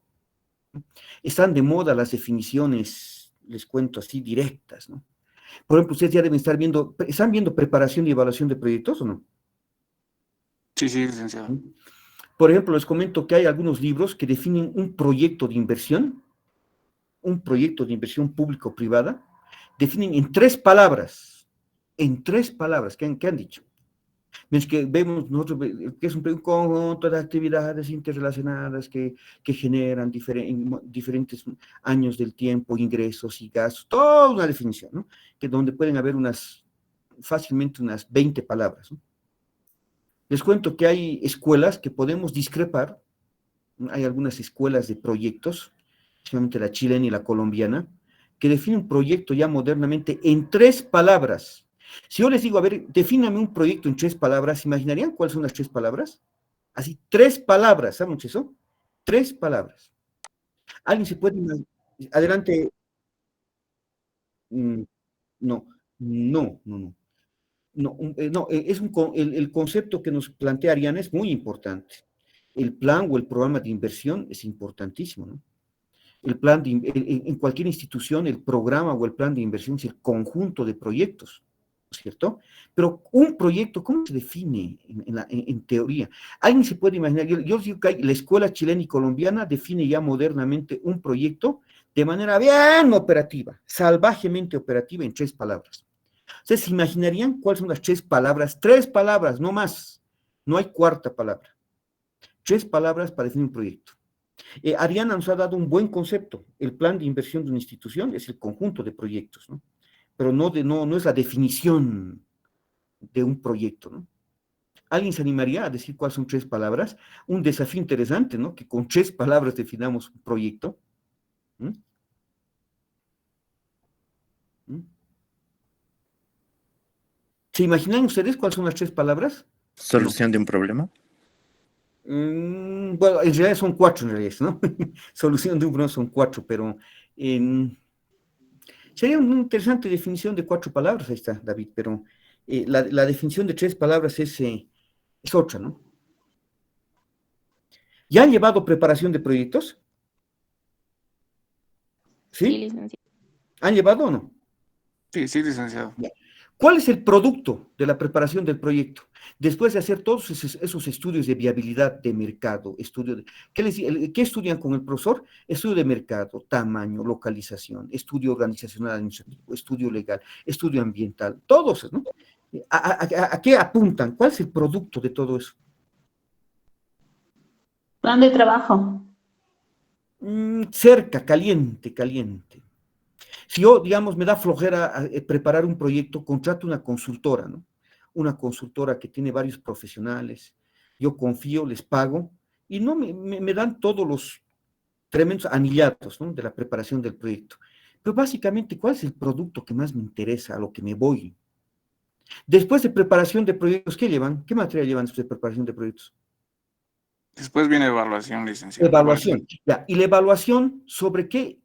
Están de moda las definiciones, les cuento así, directas, ¿no? Por ejemplo, ustedes ya deben ¿están viendo preparación y evaluación de proyectos o no? Sí, sí, licenciado. Por ejemplo, les comento que hay algunos libros que definen un proyecto de inversión público-privada, definen en 3 palabras, ¿qué han dicho? Es que vemos nosotros que es un conjunto de actividades interrelacionadas que generan diferentes años del tiempo, ingresos y gastos, toda una definición, ¿no? Que donde pueden haber fácilmente unas 20 palabras, ¿no? Les cuento que hay escuelas que podemos discrepar, ¿no? Hay algunas escuelas de proyectos, especialmente la chilena y la colombiana, que definen un proyecto ya modernamente en 3 palabras. Si yo les digo, a ver, defíname un proyecto en 3 palabras, ¿imaginarían cuáles son las 3 palabras? Así, 3 palabras, ¿saben eso? 3 palabras. ¿Alguien se puede imaginar? Adelante. No, no, no, no. No, el concepto que nos plantea Ariana es muy importante. El plan o el programa de inversión es importantísimo, ¿no? El plan en cualquier institución, el programa o el plan de inversión es el conjunto de proyectos, ¿cierto? Pero un proyecto, ¿cómo se define en teoría? ¿Alguien se puede imaginar? Yo digo que la escuela chilena y colombiana define ya modernamente un proyecto de manera bien operativa, salvajemente operativa, en 3 palabras. ¿Ustedes se imaginarían cuáles son las 3 palabras? 3 palabras, no más. No hay cuarta palabra. 3 palabras para definir un proyecto. Ariana nos ha dado un buen concepto. El plan de inversión de una institución es el conjunto de proyectos, ¿no? Pero no es la definición de un proyecto, ¿no? ¿Alguien se animaría a decir cuáles son 3 palabras? Un desafío interesante, ¿no? Que con 3 palabras definamos un proyecto. ¿Mm? ¿Mm? ¿Se imaginan ustedes cuáles son las 3 palabras? Solución de un problema. Bueno, en realidad son 4 en realidad, ¿no? Solución de un problema son 4, pero sería una interesante definición de 4 palabras, ahí está, David, pero la definición de 3 palabras es otra, ¿no? ¿Ya han llevado preparación de proyectos? ¿Sí? Sí, licenciado. ¿Han llevado o no? Sí, sí, licenciado. ¿Cuál es el producto de la preparación del proyecto? Después de hacer todos esos estudios de viabilidad de mercado, ¿qué estudian con el profesor? Estudio de mercado, tamaño, localización, estudio organizacional administrativo, estudio legal, estudio ambiental, todos, ¿no? ¿A qué apuntan? ¿Cuál es el producto de todo eso? Plan de trabajo. Cerca, caliente. Si yo, digamos, me da flojera preparar un proyecto, contrato una consultora, ¿no? Una consultora que tiene varios profesionales, yo confío, les pago, y no me dan todos los tremendos anillados, ¿no? De la preparación del proyecto. Pero básicamente, ¿cuál es el producto que más me interesa, a lo que me voy? Después de preparación de proyectos, ¿qué llevan? ¿Qué material llevan después de preparación de proyectos? Después viene evaluación, licenciado. Evaluación, ya. ¿Y la evaluación sobre qué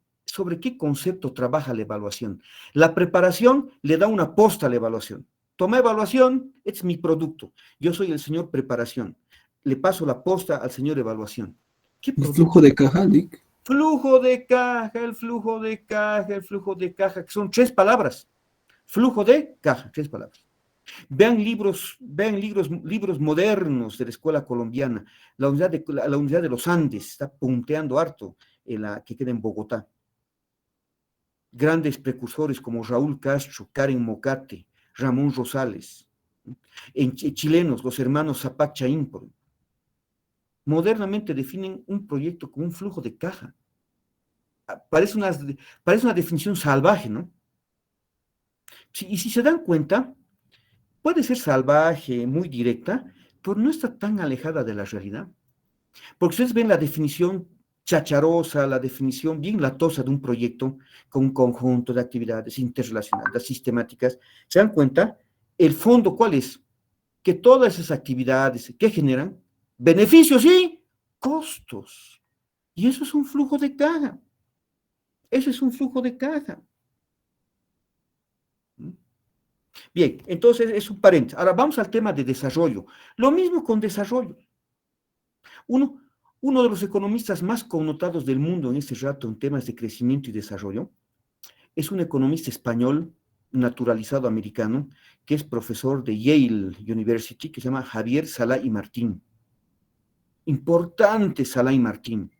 concepto trabaja la evaluación? La preparación le da una posta a la evaluación. Toma evaluación, es mi producto. Yo soy el señor preparación. Le paso la posta al señor evaluación. ¿Qué El producto? flujo de caja, Lick. Flujo de caja, el flujo de caja, que son 3 palabras. Flujo de caja, 3 palabras. Vean libros modernos de la escuela colombiana. La Universidad de los Andes está punteando harto que queda en Bogotá. Grandes precursores como Raúl Castro, Karen Mocate, Ramón Rosales. Chilenos, los hermanos Zapac Chaímpro. Modernamente definen un proyecto como un flujo de caja. Parece una definición salvaje, ¿no? Y si se dan cuenta, puede ser salvaje, muy directa, pero no está tan alejada de la realidad. Porque ustedes ven la definición chacharosa, la definición bien latosa de un proyecto con un conjunto de actividades interrelacionadas, sistemáticas. ¿Se dan cuenta? El fondo, ¿cuál es? Que todas esas actividades, ¿qué generan? Beneficios y costos. Y eso es un flujo de caja. Eso es un flujo de caja. Bien, entonces es un paréntesis. Ahora vamos al tema de desarrollo. Lo mismo con desarrollo. Uno de los economistas más connotados del mundo en este rato en temas de crecimiento y desarrollo es un economista español naturalizado americano que es profesor de Yale University, que se llama Javier Sala y Martín. Importante Sala y Martín.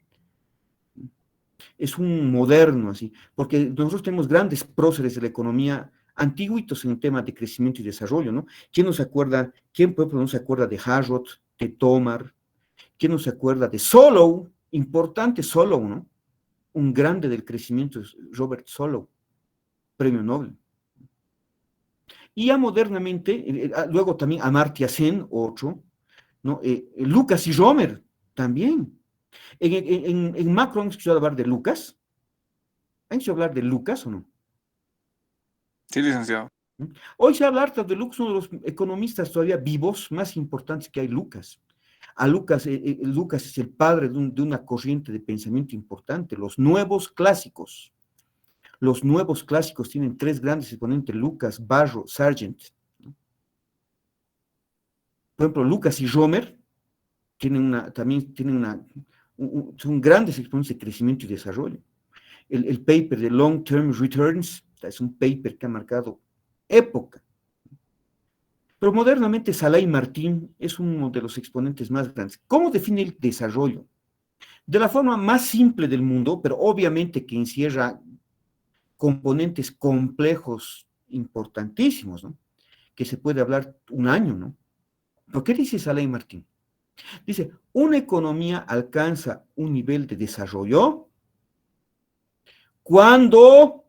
Es un moderno así, porque nosotros tenemos grandes próceres de la economía antiguitos en el tema de crecimiento y desarrollo, ¿no? ¿Quién por ejemplo, no se acuerda de Harrod, de Tomar? ¿Quién no se acuerda de Solow? Importante Solow, ¿no? Un grande del crecimiento es Robert Solow, premio Nobel. Y ya modernamente, luego también Amartya Sen, otro, ¿no? Lucas y Romer, también. En macro han escuchado hablar de Lucas. ¿Han escuchado hablar de Lucas o no? Sí, licenciado. Hoy se habla harto de Lucas, uno de los economistas todavía vivos más importantes que hay, Lucas. Lucas es el padre de una corriente de pensamiento importante, los nuevos clásicos. Los nuevos clásicos tienen tres grandes exponentes, Lucas, Barro, Sargent. Por ejemplo, Lucas y Romer son grandes exponentes de crecimiento y desarrollo. El paper de Long Term Returns es un paper que ha marcado época. Pero modernamente Sala y Martín es uno de los exponentes más grandes. ¿Cómo define el desarrollo? De la forma más simple del mundo, pero obviamente que encierra componentes complejos importantísimos, ¿no? Que se puede hablar un año, ¿no? ¿Por qué dice Sala y Martín? Dice, una economía alcanza un nivel de desarrollo cuando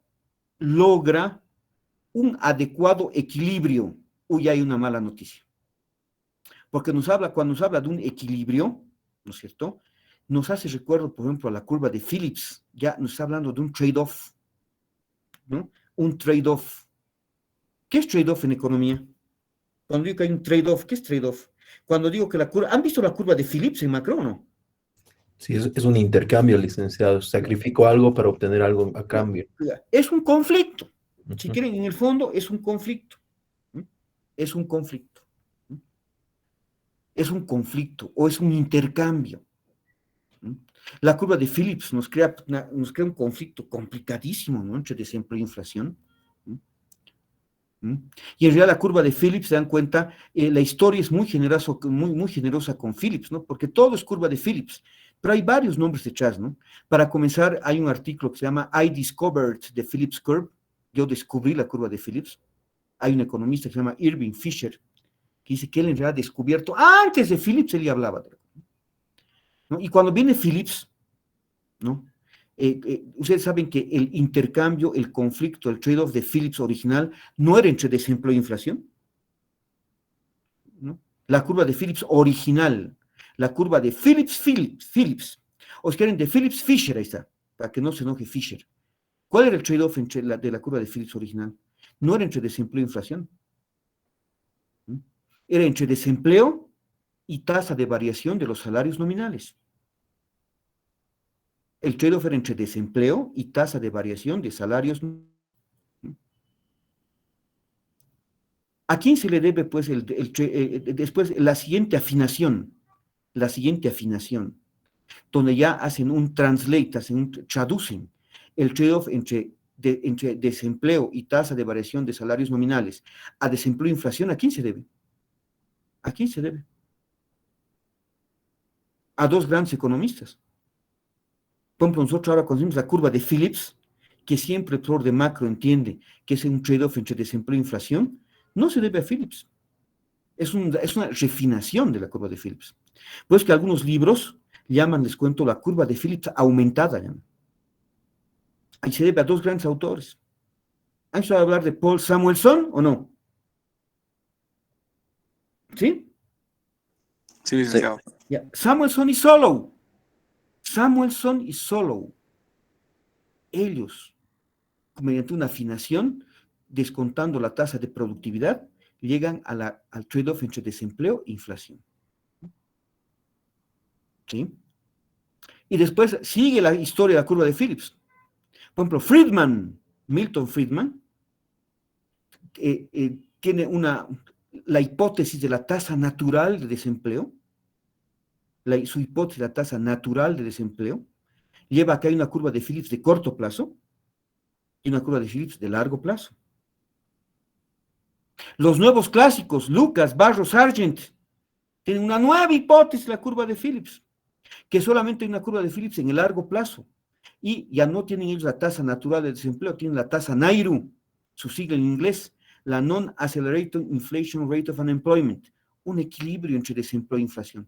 logra un adecuado equilibrio. Uy, hay una mala noticia. Porque cuando nos habla de un equilibrio, ¿no es cierto? Nos hace recuerdo, por ejemplo, a la curva de Phillips. Ya nos está hablando de un trade-off, ¿no? Un trade-off. ¿Qué es trade-off en economía? Cuando digo que hay un trade-off, ¿qué es trade-off? Cuando digo que la curva... ¿Han visto la curva de Phillips en macro o no? Sí, es un intercambio, licenciado. Sacrifico algo para obtener algo a cambio. Es un conflicto. Si Ujú. quieren, en el fondo, es un conflicto. Es un conflicto. Es un conflicto o es un intercambio. La curva de Phillips nos crea un conflicto complicadísimo, ¿no? Entre desempleo e inflación. Y en realidad la curva de Phillips, se dan cuenta, la historia es muy generosa con Phillips, ¿no? Porque todo es curva de Phillips, pero hay varios nombres detrás, ¿no? Para comenzar, hay un artículo que se llama I Discovered the Phillips Curve. Yo descubrí la curva de Phillips. Hay un economista que se llama Irving Fisher, que dice que él en realidad ha descubierto, antes de Phillips él ya hablaba de, ¿no? Y cuando viene Phillips, ¿no? Ustedes saben que el intercambio, el conflicto, el trade-off de Phillips original no era entre desempleo e inflación, ¿no? La curva de Phillips original, la curva de Phillips, o si quieren de Phillips-Fisher, ahí está, para que no se enoje Fisher. ¿Cuál era el trade-off de la curva de Phillips original? No era entre desempleo e inflación, era entre desempleo y tasa de variación de los salarios nominales. El trade-off era entre desempleo y tasa de variación de salarios. ¿A quién se le debe, pues, después la siguiente afinación, donde ya hacen un translate, traducen el trade-off entre entre desempleo y tasa de variación de salarios nominales a desempleo e inflación, ¿a quién se debe? ¿A quién se debe? A dos grandes economistas. Por ejemplo, nosotros ahora conocemos la curva de Phillips, que siempre el profesor de macro entiende que es un trade-off entre desempleo e inflación, no se debe a Phillips. Es una refinación de la curva de Phillips. Pues que algunos libros llaman, les cuento, la curva de Phillips aumentada. Llaman. Ahí se debe a dos grandes autores. ¿Han escuchado hablar de Paul Samuelson o no? ¿Sí? Sí, licenciado. Yeah. Samuelson y Solow. Samuelson y Solow. Ellos, mediante una afinación, descontando la tasa de productividad, llegan al trade-off entre desempleo e inflación. ¿Sí? Y después sigue la historia de la curva de Phillips. Por ejemplo, Milton Friedman, tiene la hipótesis de la tasa natural de desempleo, su hipótesis de la tasa natural de desempleo, lleva a que hay una curva de Phillips de corto plazo y una curva de Phillips de largo plazo. Los nuevos clásicos, Lucas, Barros, Sargent, tienen una nueva hipótesis de la curva de Phillips, que solamente hay una curva de Phillips en el largo plazo. Y ya no tienen ellos la tasa natural de desempleo, tienen la tasa NAIRU, su sigla en inglés, la Non-Accelerated Inflation Rate of Unemployment, un equilibrio entre desempleo e inflación.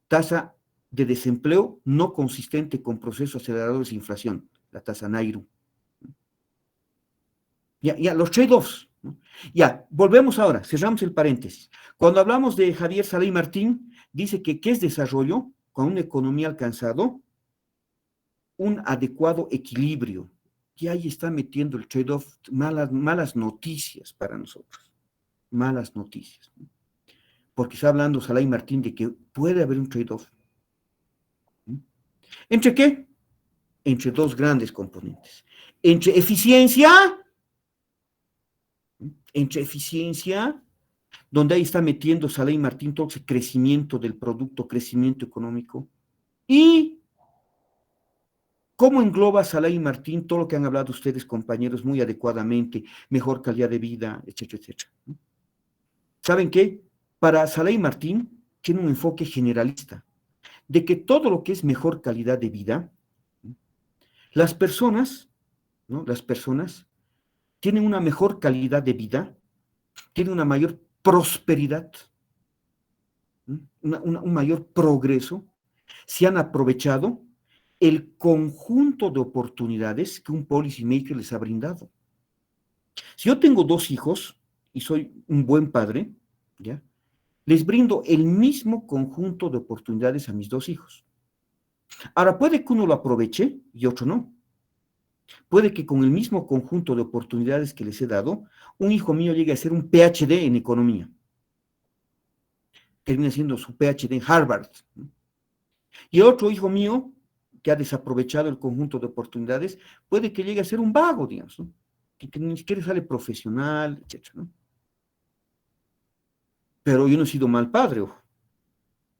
Tasa de desempleo no consistente con procesos aceleradores de inflación, la tasa NAIRU. Ya, los trade-offs. ¿No? Ya, volvemos ahora, cerramos el paréntesis. Cuando hablamos de Javier Saley Martín, dice que ¿qué es desarrollo? Con una economía alcanzado un adecuado equilibrio. Y ahí está metiendo el trade-off, malas noticias para nosotros. Malas noticias. ¿No? Porque está hablando Saley Martín de que puede haber un trade-off. ¿No? ¿Entre qué? Entre dos grandes componentes. Entre eficiencia, donde ahí está metiendo Saley Martín todo ese crecimiento del producto, crecimiento económico, y ¿cómo engloba Saley Martín todo lo que han hablado ustedes, compañeros, muy adecuadamente, mejor calidad de vida, etcétera, etcétera? ¿Saben qué? Para Saley Martín tiene un enfoque generalista, de que todo lo que es mejor calidad de vida, las personas, ¿no? Las personas tienen una mejor calidad de vida, tienen una mayor prosperidad, un mayor progreso, se han aprovechado el conjunto de oportunidades que un policy maker les ha brindado. Si yo tengo dos hijos y soy un buen padre, ¿ya? Les brindo el mismo conjunto de oportunidades a mis dos hijos. Ahora, puede que uno lo aproveche y otro no. Puede que con el mismo conjunto de oportunidades que les he dado, un hijo mío llegue a hacer un PhD en economía. Termina siendo su PhD en Harvard. Y otro hijo mío, que ha desaprovechado el conjunto de oportunidades, puede que llegue a ser un vago, digamos, ¿no? Que ni siquiera sale profesional, etc., ¿no? Pero yo no he sido mal padre, ojo.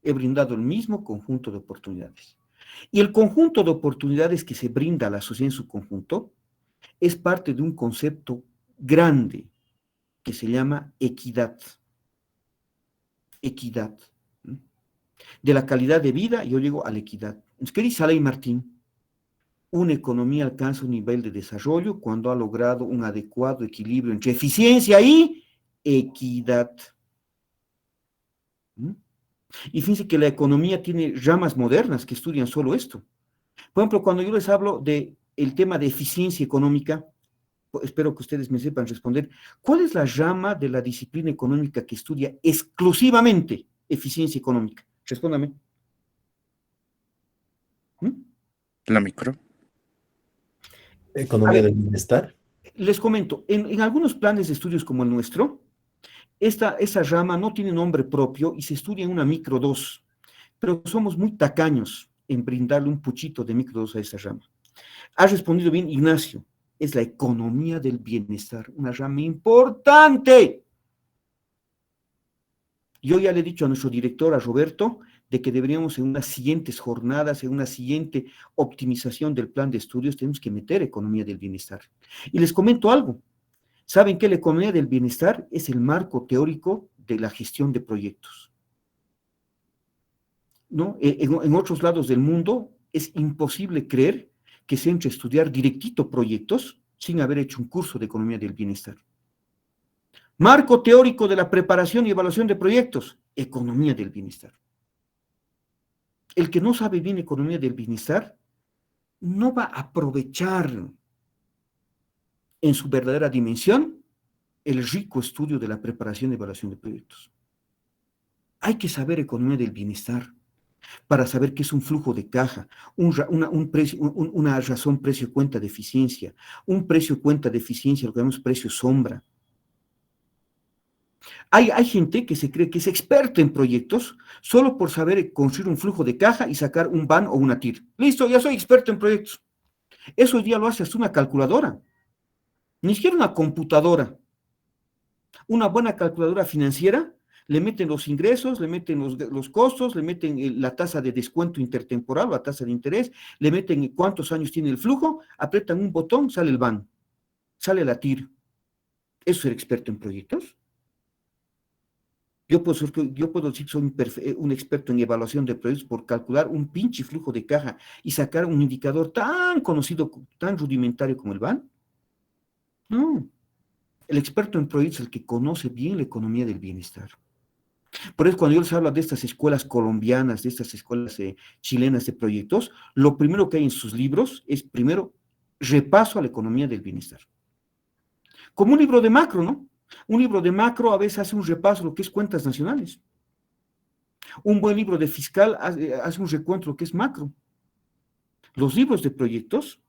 He brindado el mismo conjunto de oportunidades. Y el conjunto de oportunidades que se brinda a la sociedad en su conjunto es parte de un concepto grande que se llama equidad. Equidad. ¿No? De la calidad de vida, yo llego a la equidad. Entonces, ¿qué dice Saley Martín? Una economía alcanza un nivel de desarrollo cuando ha logrado un adecuado equilibrio entre eficiencia y equidad. ¿Mm? Y fíjense que la economía tiene ramas modernas que estudian solo esto. Por ejemplo, cuando yo les hablo del tema de eficiencia económica, espero que ustedes me sepan responder, ¿cuál es la rama de la disciplina económica que estudia exclusivamente eficiencia económica? Respóndame. La micro. Economía del bienestar. Les comento, en algunos planes de estudios como el nuestro, esa rama no tiene nombre propio y se estudia en una micro 2, pero somos muy tacaños en brindarle un puchito de micro 2 a esa rama. Ha respondido bien Ignacio, es la economía del bienestar, una rama importante. Yo ya le he dicho a nuestro director, a Roberto, de que deberíamos en unas siguientes jornadas, en una siguiente optimización del plan de estudios, tenemos que meter economía del bienestar. Y les comento algo. ¿Saben que la economía del bienestar es el marco teórico de la gestión de proyectos? ¿No? En otros lados del mundo es imposible creer que se entre a estudiar directito proyectos sin haber hecho un curso de economía del bienestar. Marco teórico de la preparación y evaluación de proyectos, economía del bienestar. El que no sabe bien economía del bienestar no va a aprovechar en su verdadera dimensión el rico estudio de la preparación y evaluación de proyectos. Hay que saber economía del bienestar para saber qué es un flujo de caja, una razón precio-cuenta de eficiencia, un precio-cuenta de eficiencia, lo que llamamos precio-sombra. Hay gente que se cree que es experta en proyectos solo por saber construir un flujo de caja y sacar un BAN o una TIR. Listo, ya soy experto en proyectos. Eso hoy día lo hace hasta una calculadora, ni siquiera una computadora. Una buena calculadora financiera, le meten los ingresos, le meten los costos, le meten la tasa de descuento intertemporal, la tasa de interés, le meten cuántos años tiene el flujo, aprietan un botón, sale el BAN, sale la TIR. ¿Eso es ser experto en proyectos? Yo puedo decir que soy un experto en evaluación de proyectos por calcular un pinche flujo de caja y sacar un indicador tan conocido, tan rudimentario como el BAN. No. El experto en proyectos es el que conoce bien la economía del bienestar. Por eso cuando yo les hablo de estas escuelas colombianas, de estas escuelas chilenas de proyectos, lo primero que hay en sus libros es, primero, repaso a la economía del bienestar. Como un libro de macro, ¿no? Un libro de macro a veces hace un repaso de lo que es cuentas nacionales. Un buen libro de fiscal hace un recuento de lo que es macro. Los libros de proyectos,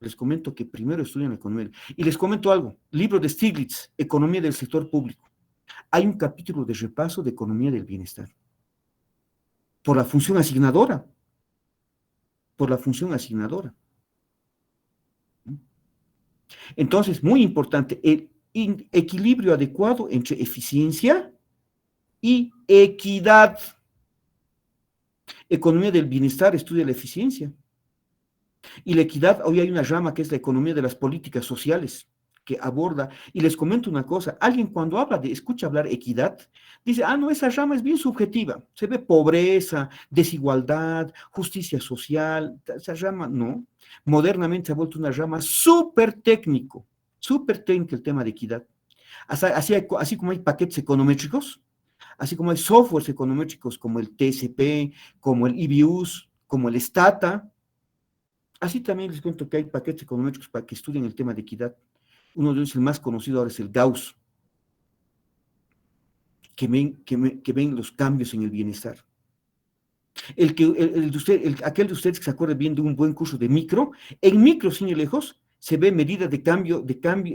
les comento que primero estudian economía. Y les comento algo, libro de Stiglitz, Economía del Sector Público. Hay un capítulo de repaso de economía del bienestar. Por la función asignadora. Por la función asignadora. Entonces, muy importante, el equilibrio adecuado entre eficiencia y equidad. Economía del bienestar estudia la eficiencia. Y la equidad, hoy hay una rama que es la economía de las políticas sociales, que aborda, y les comento una cosa, alguien cuando escucha hablar equidad, dice, no, esa rama es bien subjetiva, se ve pobreza, desigualdad, justicia social, esa rama, no, modernamente se ha vuelto una rama súper técnico el tema de equidad. Así como hay paquetes econométricos, así como hay softwares econométricos como el TSP, como el IBIUS, como el Stata, así también les cuento que hay paquetes econométricos para que estudien el tema de equidad. Uno de ellos, el más conocido ahora, es el Gauss, que ven los cambios en el bienestar. Aquel de ustedes que se acuerda bien de un buen curso de micro, en micro, sin ir lejos, se ve medidas de cambio,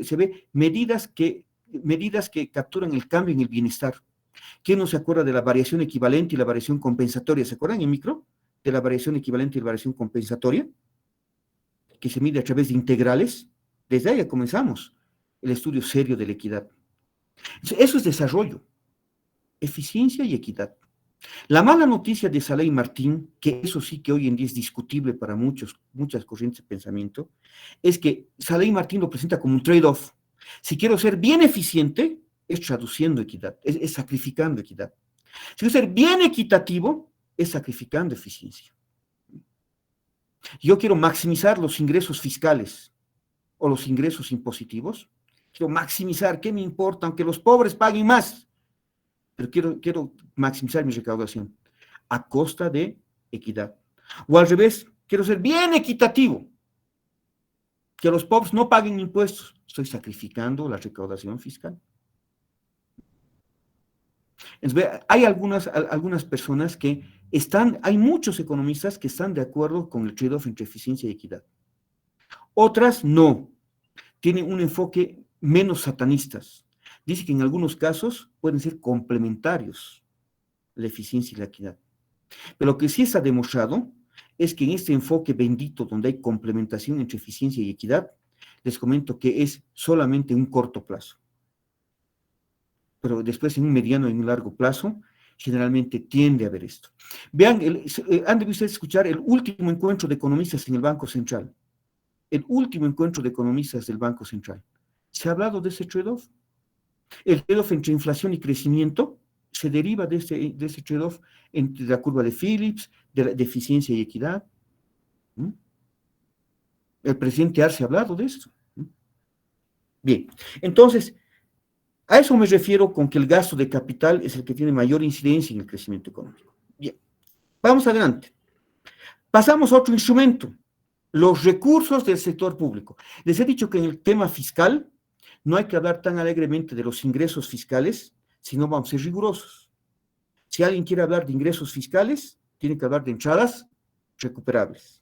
se ve medidas que capturan el cambio en el bienestar. ¿Quién no se acuerda de la variación equivalente y la variación compensatoria? ¿Se acuerdan en micro de la variación equivalente y la variación compensatoria? Que se mide a través de integrales. Desde ahí comenzamos el estudio serio de la equidad. Eso es desarrollo, eficiencia y equidad. La mala noticia de Saleh y Martín, que eso sí que hoy en día es discutible para muchas corrientes de pensamiento, es que Saleh y Martín lo presenta como un trade-off. Si quiero ser bien eficiente, es traduciendo equidad, es sacrificando equidad. Si quiero ser bien equitativo, es sacrificando eficiencia. Yo quiero maximizar los ingresos fiscales o los ingresos impositivos. Quiero maximizar, ¿qué me importa? Aunque los pobres paguen más, pero quiero maximizar mi recaudación a costa de equidad. O al revés, quiero ser bien equitativo, que los pobres no paguen impuestos. Estoy sacrificando la recaudación fiscal. Entonces, hay algunas personas que hay muchos economistas que están de acuerdo con el trade-off entre eficiencia y equidad. Otras no, tienen un enfoque menos satanistas. Dice que en algunos casos pueden ser complementarios la eficiencia y la equidad. Pero lo que sí está demostrado es que en este enfoque bendito donde hay complementación entre eficiencia y equidad, les comento que es solamente un corto plazo. Pero después en un mediano y un largo plazo, Generalmente tiende a haber esto. Vean, han debido ustedes escuchar el último encuentro de economistas en el Banco Central. El último encuentro de economistas del Banco Central. Se ha hablado de ese trade-off. El trade-off entre inflación y crecimiento se deriva de ese trade-off entre la curva de Phillips, de eficiencia y equidad. El presidente Arce ha hablado de esto. Bien, entonces, a eso me refiero con que el gasto de capital es el que tiene mayor incidencia en el crecimiento económico. Bien, vamos adelante. Pasamos a otro instrumento, los recursos del sector público. Les he dicho que en el tema fiscal no hay que hablar tan alegremente de los ingresos fiscales, sino vamos a ser rigurosos. Si alguien quiere hablar de ingresos fiscales, tiene que hablar de entradas recuperables.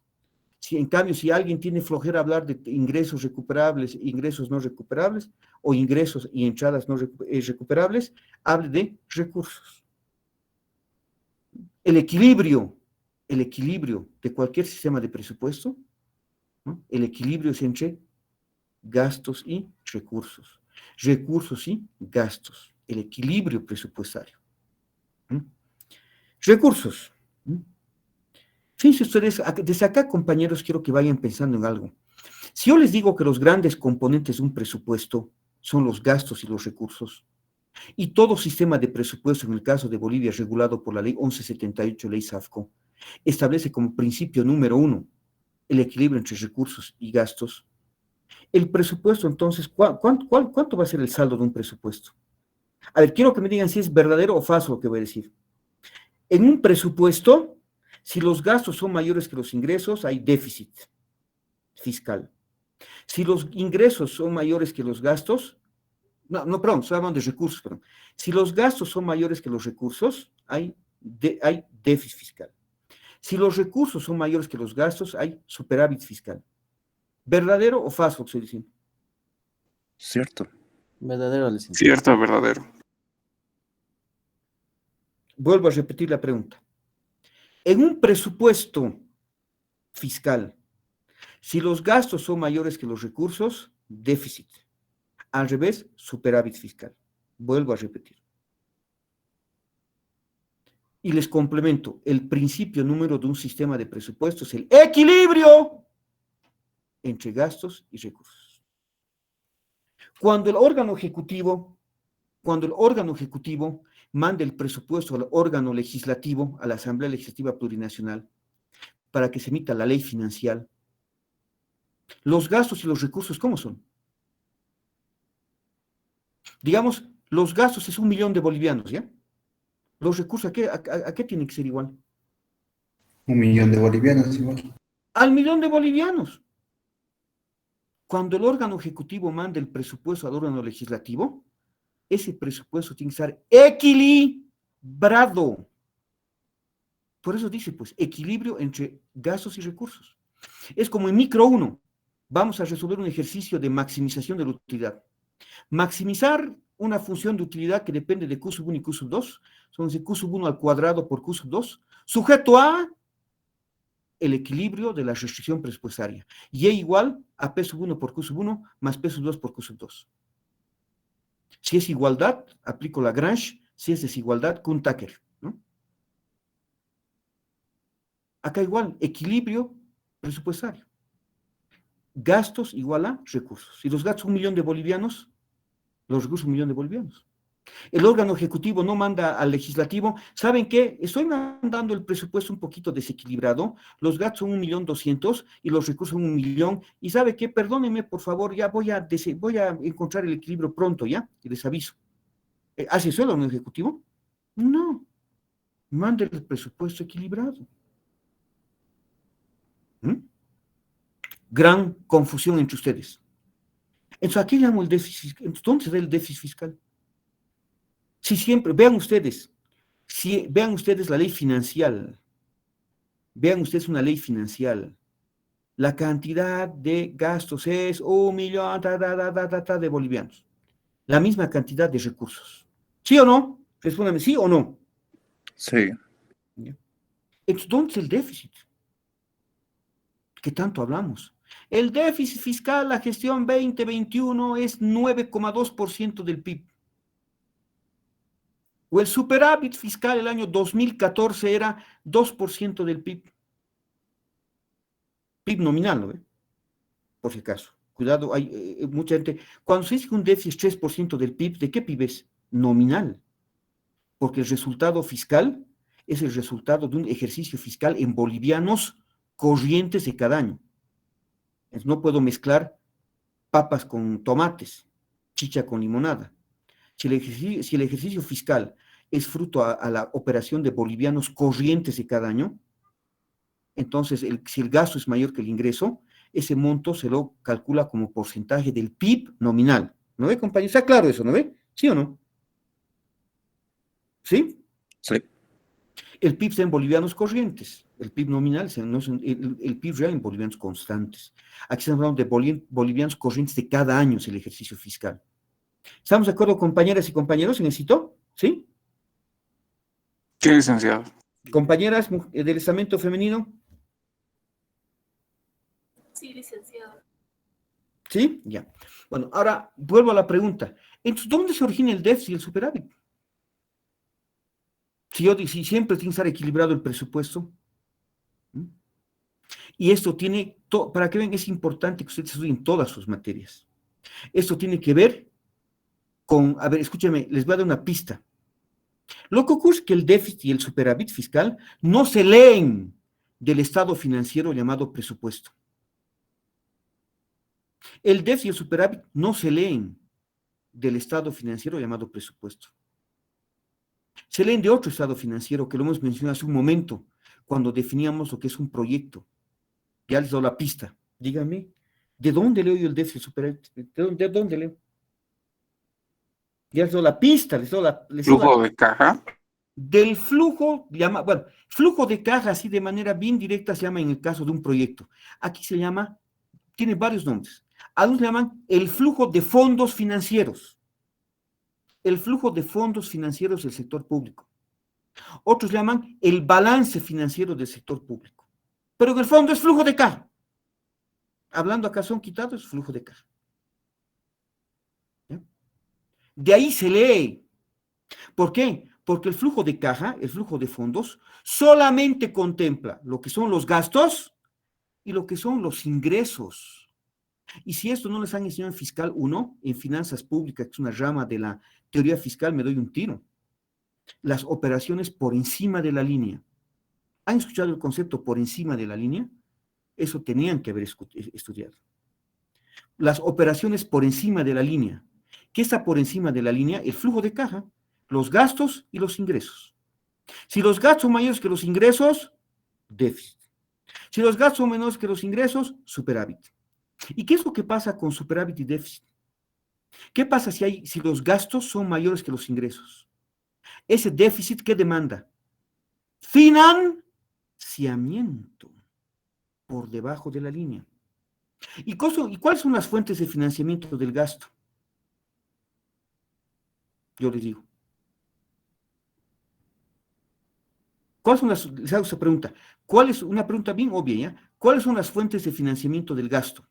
En cambio, si alguien tiene flojera hablar de ingresos recuperables, ingresos no recuperables, o ingresos y entradas no recuperables, hable de recursos. El equilibrio de cualquier sistema de presupuesto, ¿no? El equilibrio es entre gastos y recursos y gastos, el equilibrio presupuestario. Recursos. Fíjense ustedes, desde acá, compañeros, quiero que vayan pensando en algo. Si yo les digo que los grandes componentes de un presupuesto son los gastos y los recursos, y todo sistema de presupuesto, en el caso de Bolivia, regulado por la ley 1178, ley SAFCO, establece como principio número 1 el equilibrio entre recursos y gastos. El presupuesto, entonces, ¿cuánto va a ser el saldo de un presupuesto? A ver, quiero que me digan si es verdadero o falso lo que voy a decir. En un presupuesto, si los gastos son mayores que los ingresos, hay déficit fiscal. Si los ingresos son mayores que los gastos, perdón, estoy hablando de recursos, perdón. Si los gastos son mayores que los recursos, hay déficit fiscal. Si los recursos son mayores que los gastos, hay superávit fiscal. ¿Verdadero o falso lo que estoy diciendo? Cierto. Verdadero, licenciado. Cierto, verdadero. Vuelvo a repetir la pregunta. En un presupuesto fiscal, si los gastos son mayores que los recursos, déficit. Al revés, superávit fiscal. Vuelvo a repetir. Y les complemento, el principio número de un sistema de presupuesto es el equilibrio entre gastos y recursos. Cuando el órgano ejecutivo manda el presupuesto al órgano legislativo, a la Asamblea Legislativa Plurinacional, para que se emita la ley financiera, los gastos y los recursos, ¿cómo son? Digamos, los gastos es 1 millón de bolivianos, ¿ya? Los recursos, ¿a qué tienen que ser igual? 1 millón de bolivianos igual. Al millón de bolivianos. Cuando el órgano ejecutivo manda el presupuesto al órgano legislativo, ese presupuesto tiene que estar equilibrado. Por eso dice, pues, equilibrio entre gastos y recursos. Es como en micro 1. Vamos a resolver un ejercicio de maximización de la utilidad. Maximizar una función de utilidad que depende de Q sub 1 y Q sub 2, son Q sub 1 al cuadrado por Q sub 2, sujeto a el equilibrio de la restricción presupuestaria. Y igual a P sub 1 por Q sub 1 más P sub 2 por Q sub 2. Si es igualdad, aplico Lagrange. Si es desigualdad, Kuhn-Tucker, ¿no? Acá igual, equilibrio presupuestario. Gastos igual a recursos. Si los gastos 1 millón de bolivianos, los recursos 1 millón de bolivianos. El órgano ejecutivo no manda al legislativo. ¿Saben qué? Estoy mandando el presupuesto un poquito desequilibrado. Los gastos son 1.200.000 y los recursos son 1 millón. ¿Y sabe qué? Perdónenme, por favor, ya voy a encontrar el equilibrio pronto, ¿ya? Y les aviso. ¿Hace eso el órgano ejecutivo? No. Mande el presupuesto equilibrado. Gran confusión entre ustedes. Entonces, ¿a qué llamo el déficit? ¿Dónde se da el déficit fiscal? Si siempre, vean ustedes la ley financiera, vean ustedes una ley financiera, la cantidad de gastos es 1 millón de bolivianos, la misma cantidad de recursos. ¿Sí o no? Respóndame, ¿sí o no? Sí. Entonces, ¿dónde es el déficit? ¿Qué tanto hablamos? El déficit fiscal, la gestión 2021 es 9,2% del PIB. O el superávit fiscal el año 2014 era 2% del PIB. PIB nominal, ¿no? Por si acaso. Cuidado, hay mucha gente. Cuando se dice que un déficit es 3% del PIB, ¿de qué PIB es? Nominal. Porque el resultado fiscal es el resultado de un ejercicio fiscal en bolivianos corrientes de cada año. Entonces, no puedo mezclar papas con tomates, chicha con limonada. Si el ejercicio fiscal es fruto a la operación de bolivianos corrientes de cada año, entonces si el gasto es mayor que el ingreso, ese monto se lo calcula como porcentaje del PIB nominal. ¿No ve, compañero? ¿Está claro eso, no ve? ¿Sí o no? ¿Sí? Sí. El PIB está en bolivianos corrientes. El PIB nominal, el PIB real en bolivianos constantes. Aquí estamos hablando de bolivianos corrientes de cada año, es el ejercicio fiscal. ¿Estamos de acuerdo, compañeras y compañeros, en esto? ¿Sí? Sí, licenciado. Compañeras del estamento femenino. Sí, licenciado. ¿Sí? Ya. Bueno, ahora vuelvo a la pregunta. Entonces, ¿dónde se origina el déficit y el superávit? Si siempre tiene que estar equilibrado el presupuesto. Y esto tiene, para que vean, es importante que ustedes estudien todas sus materias. Esto tiene que ver con, a ver, escúchame, les voy a dar una pista. Lo que ocurre es que el déficit y el superávit fiscal no se leen del estado financiero llamado presupuesto. El déficit y el superávit no se leen del estado financiero llamado presupuesto. Se leen de otro estado financiero que lo hemos mencionado hace un momento, cuando definíamos lo que es un proyecto. Ya les doy la pista. Díganme, ¿de dónde leo yo el déficit y el superávit? ¿De dónde leo? Ya les doy la pista, Flujo de caja. Del flujo, bueno, flujo de caja, así de manera bien directa, se llama en el caso de un proyecto. Aquí se llama, tiene varios nombres. Algunos le llaman el flujo de fondos financieros. El flujo de fondos financieros del sector público. Otros le llaman el balance financiero del sector público. Pero en el fondo es flujo de caja. Hablando acá son quitados, flujo de caja. ¿Ya? De ahí se lee. ¿Por qué? Porque el flujo de caja, el flujo de fondos, solamente contempla lo que son los gastos y lo que son los ingresos. Y si esto no les han enseñado en Fiscal 1, en Finanzas Públicas, que es una rama de la teoría fiscal, me doy un tiro. Las operaciones por encima de la línea. ¿Han escuchado el concepto por encima de la línea? Eso tenían que haber estudiado. Las operaciones por encima de la línea. ¿Qué está por encima de la línea? El flujo de caja, los gastos y los ingresos. Si los gastos son mayores que los ingresos, déficit. Si los gastos son menores que los ingresos, superávit. ¿Y qué es lo que pasa con superávit y déficit? ¿Qué pasa si los gastos son mayores que los ingresos? Ese déficit, ¿qué demanda? Financiamiento por debajo de la línea. ¿Y cuáles son las fuentes de financiamiento del gasto? Yo les digo. ¿Cuáles son les hago esa pregunta. Una pregunta bien obvia, ¿ya? ¿Cuáles son las fuentes de financiamiento del gasto?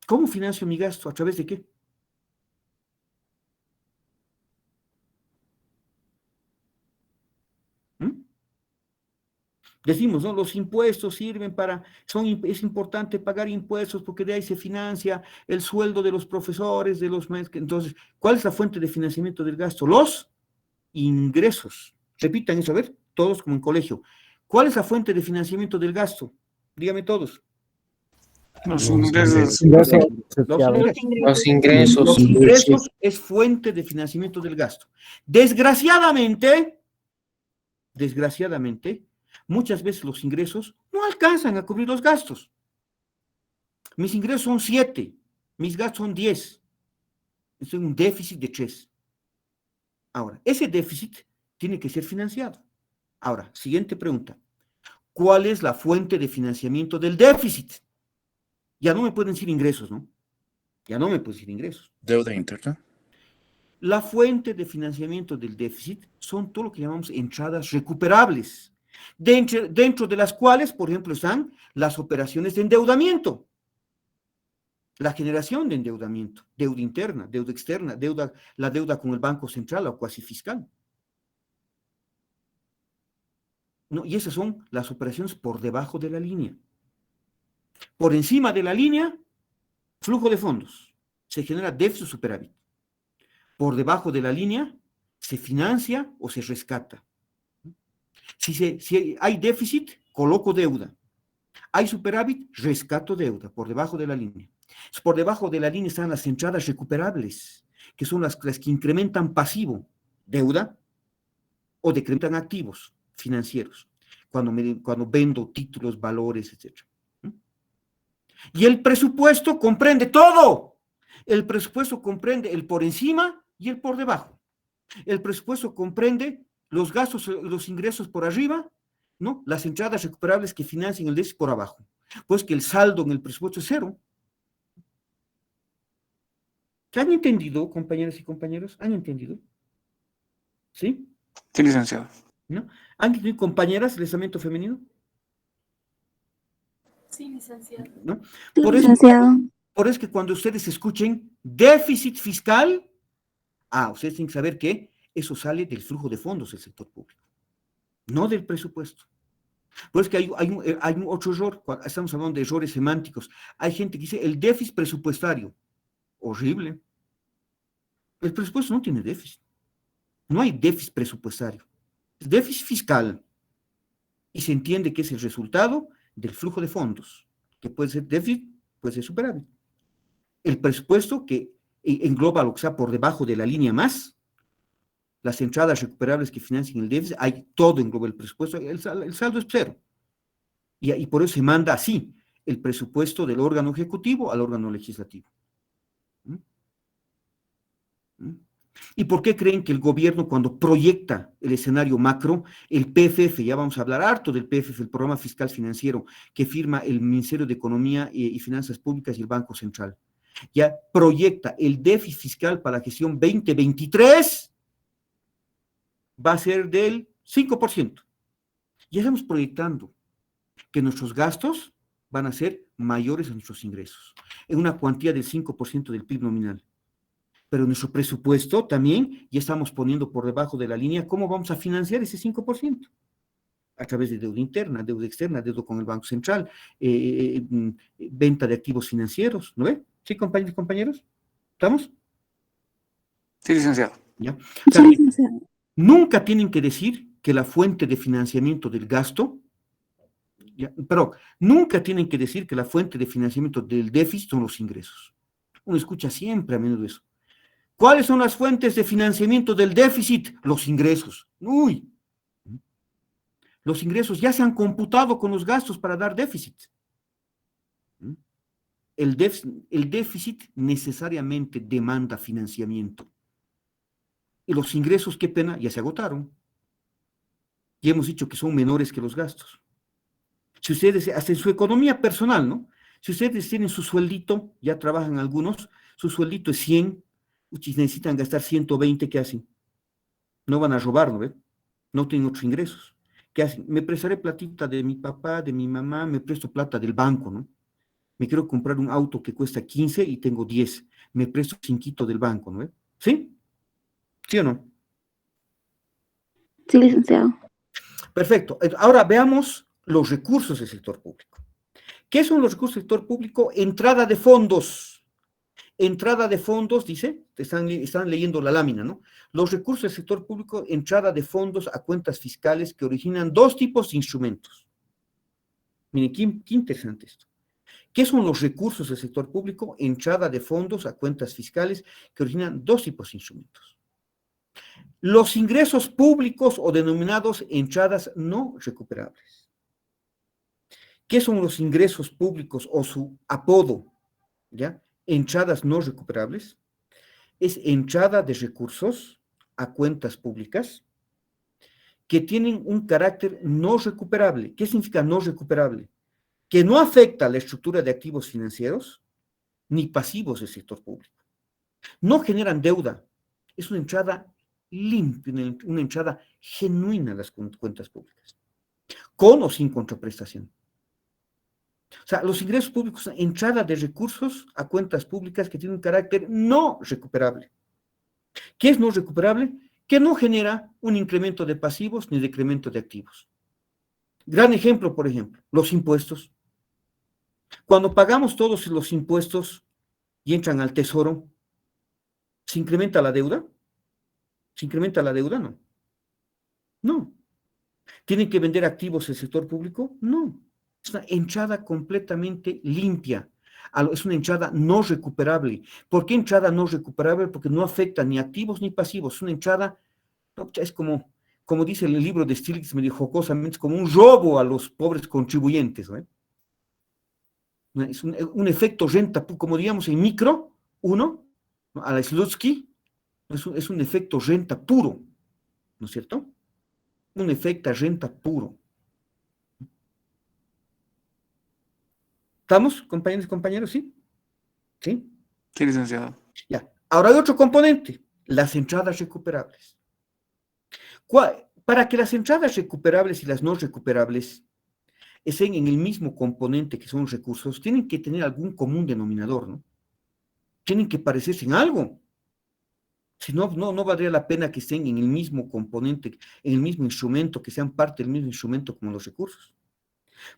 ¿Cómo financio mi gasto? ¿A través de qué? Decimos, ¿no? Los impuestos sirven es importante pagar impuestos porque de ahí se financia el sueldo de los profesores, de los maestros. Entonces, ¿cuál es la fuente de financiamiento del gasto? Los ingresos. Repitan eso, a ver, todos como en colegio. ¿Cuál es la fuente de financiamiento del gasto? Dígame todos. Los ingresos. Los ingresos. Los ingresos es fuente de financiamiento del gasto. Desgraciadamente, muchas veces los ingresos no alcanzan a cubrir los gastos. Mis ingresos son 7, mis gastos son 10. Es un déficit de 3. Ahora, ese déficit tiene que ser financiado. Ahora, siguiente pregunta. ¿Cuál es la fuente de financiamiento del déficit? Ya no me pueden decir ingresos, ¿no? Ya no me pueden decir ingresos. Deuda interna. La fuente de financiamiento del déficit son todo lo que llamamos entradas recuperables, dentro de las cuales, por ejemplo, están las operaciones de endeudamiento. La generación de endeudamiento, deuda interna, deuda externa, la deuda con el Banco Central o cuasi fiscal. ¿No? Y esas son las operaciones por debajo de la línea. Por encima de la línea, flujo de fondos. Se genera déficit o superávit. Por debajo de la línea, se financia o se rescata. Si hay déficit, coloco deuda. Hay superávit, rescato deuda por debajo de la línea. Por debajo de la línea están las entradas recuperables, que son las que incrementan pasivo, deuda, o decrementan activos financieros, cuando vendo títulos, valores, etc. Y el presupuesto comprende todo. El presupuesto comprende el por encima y el por debajo. El presupuesto comprende los gastos, los ingresos por arriba, ¿no? Las entradas recuperables que financian el déficit por abajo. Pues que el saldo en el presupuesto es cero. ¿Han entendido, compañeras y compañeros? ¿Han entendido? ¿Sí? Sí, licenciado. ¿No? ¿Han entendido, compañeras, el estamento femenino? Sí, licenciado. ¿No? Sí, Por eso, licenciado. por eso que cuando ustedes escuchen déficit fiscal, ustedes tienen que saber que eso sale del flujo de fondos del sector público, no del presupuesto. Por eso que hay un otro error, estamos hablando de errores semánticos. Hay gente que dice el déficit presupuestario. Horrible. El presupuesto no tiene déficit. No hay déficit presupuestario. Es déficit fiscal. Y se entiende que es el resultado del flujo de fondos, que puede ser déficit, puede ser superávit. El presupuesto que engloba lo que está por debajo de la línea más, las entradas recuperables que financian el déficit, todo engloba el presupuesto, el saldo es cero. Y por eso se manda así el presupuesto del órgano ejecutivo al órgano legislativo. ¿Y por qué creen que el gobierno, cuando proyecta el escenario macro, el PFF, ya vamos a hablar harto del PFF, el Programa Fiscal Financiero, que firma el Ministerio de Economía y Finanzas Públicas y el Banco Central, ya proyecta el déficit fiscal para la gestión 2023, va a ser del 5%. Ya estamos proyectando que nuestros gastos van a ser mayores a nuestros ingresos, en una cuantía del 5% del PIB nominal. Pero nuestro presupuesto también ya estamos poniendo por debajo de la línea cómo vamos a financiar ese 5%. A través de deuda interna, deuda externa, deuda con el Banco Central, venta de activos financieros, ¿no ve? ¿Sí, compañeros y compañeros? ¿Estamos? Sí, licenciado. ¿Ya? O Sí, sea, licenciado. nunca tienen que decir que la fuente de financiamiento del gasto, pero nunca tienen que decir que la fuente de financiamiento del déficit son los ingresos. Uno escucha siempre a menudo eso. ¿Cuáles son las fuentes de financiamiento del déficit? Los ingresos. Uy. Los ingresos ya se han computado con los gastos para dar déficit. El déficit necesariamente demanda financiamiento. Y los ingresos, qué pena, ya se agotaron. Y hemos dicho que son menores que los gastos. Si ustedes, hasta en su economía personal, ¿no? Si ustedes tienen su sueldito, ya trabajan algunos, su sueldito es 100, necesitan gastar 120, ¿qué hacen? No van a robar, ¿no ve? No tienen otros ingresos. ¿Qué hacen? Me prestaré platita de mi papá, de mi mamá, me presto plata del banco, ¿no? Me quiero comprar un auto que cuesta 15 y tengo 10. Me presto 5 del banco, ¿no ve? ¿Sí? ¿Sí o no? Sí, licenciado. Perfecto. Ahora veamos los recursos del sector público. ¿Qué son los recursos del sector público? Entrada de fondos. Entrada de fondos, dice, están leyendo la lámina, ¿no? Los recursos del sector público, entrada de fondos a cuentas fiscales que originan dos tipos de instrumentos. Miren, qué interesante esto. ¿Qué son los recursos del sector público? Entrada de fondos a cuentas fiscales que originan dos tipos de instrumentos. Los ingresos públicos o denominados entradas no recuperables. ¿Qué son los ingresos públicos o su apodo? ¿Ya? Entradas no recuperables. Es entrada de recursos a cuentas públicas que tienen un carácter no recuperable. ¿Qué significa no recuperable? Que no afecta la estructura de activos financieros ni pasivos del sector público. No generan deuda. Es una entrada limpia, una entrada genuina a las cuentas públicas, con o sin contraprestación. O sea, los ingresos públicos son entrada de recursos a cuentas públicas que tienen un carácter no recuperable. ¿Qué es no recuperable? Que no genera un incremento de pasivos ni decremento de activos. Gran ejemplo, por ejemplo, los impuestos. Cuando pagamos todos los impuestos y entran al tesoro, ¿se incrementa la deuda? ¿Se incrementa la deuda? No. No. ¿Tienen que vender activos el sector público? No. Es una entrada completamente limpia. Es una entrada no recuperable. ¿Por qué entrada no recuperable? Porque no afecta ni activos ni pasivos. Es una entrada, es como dice el libro de Stiglitz, medio jocosamente, es como un robo a los pobres contribuyentes, ¿no? Es un efecto renta, como digamos en micro, uno, ¿no? A la Slutsky, es un efecto renta puro, ¿no es cierto? Un efecto renta puro. ¿Estamos, compañeros y compañeros? ¿Sí? ¿Sí? Sí, licenciado. Ya. Ahora hay otro componente, las entradas recuperables. Para que las entradas recuperables y las no recuperables estén en el mismo componente que son recursos, tienen que tener algún común denominador, ¿no? Tienen que parecerse en algo. Si no, no valdría la pena que estén en el mismo componente, en el mismo instrumento, que sean parte del mismo instrumento como los recursos.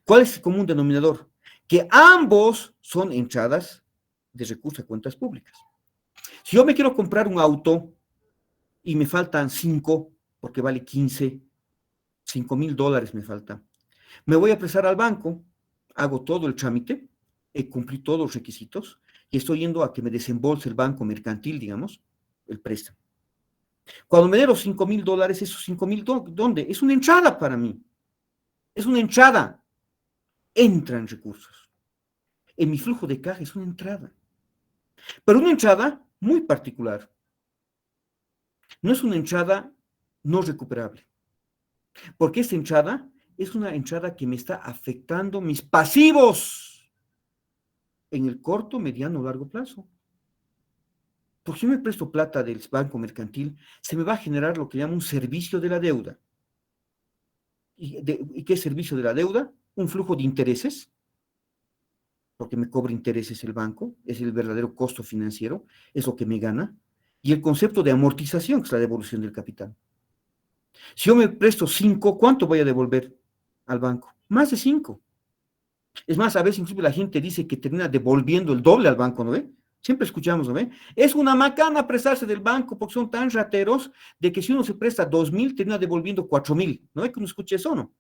¿Cuál es el común denominador? Que ambos son entradas de recursos a cuentas públicas. Si yo me quiero comprar un auto y me faltan 5, porque vale 15, $5,000 me falta, me voy a prestar al banco, hago todo el trámite, cumplí todos los requisitos y estoy yendo a que me desembolse el banco mercantil, digamos, el préstamo. Cuando me dé los $5,000, esos 5,000, ¿dónde? Es una entrada para mí. Es una entrada. Entran recursos. En mi flujo de caja es una entrada. Pero una entrada muy particular. No es una entrada no recuperable. Porque esta entrada es una entrada que me está afectando mis pasivos en el corto, mediano o largo plazo. Porque si yo me presto plata del banco mercantil, se me va a generar lo que llama un servicio de la deuda. ¿Y qué es servicio de la deuda? Un flujo de intereses, porque me cobra intereses el banco, es el verdadero costo financiero, es lo que me gana, y el concepto de amortización, que es la devolución del capital. Si yo me presto 5, ¿cuánto voy a devolver al banco? Más de 5. Es más, a veces incluso la gente dice que termina devolviendo el doble al banco, ¿no ve? Siempre escuchamos, ¿no ve? Es una macana prestarse del banco porque son tan rateros de que si uno se presta 2,000, termina devolviendo 4,000. ¿No ve que uno escuche eso, no?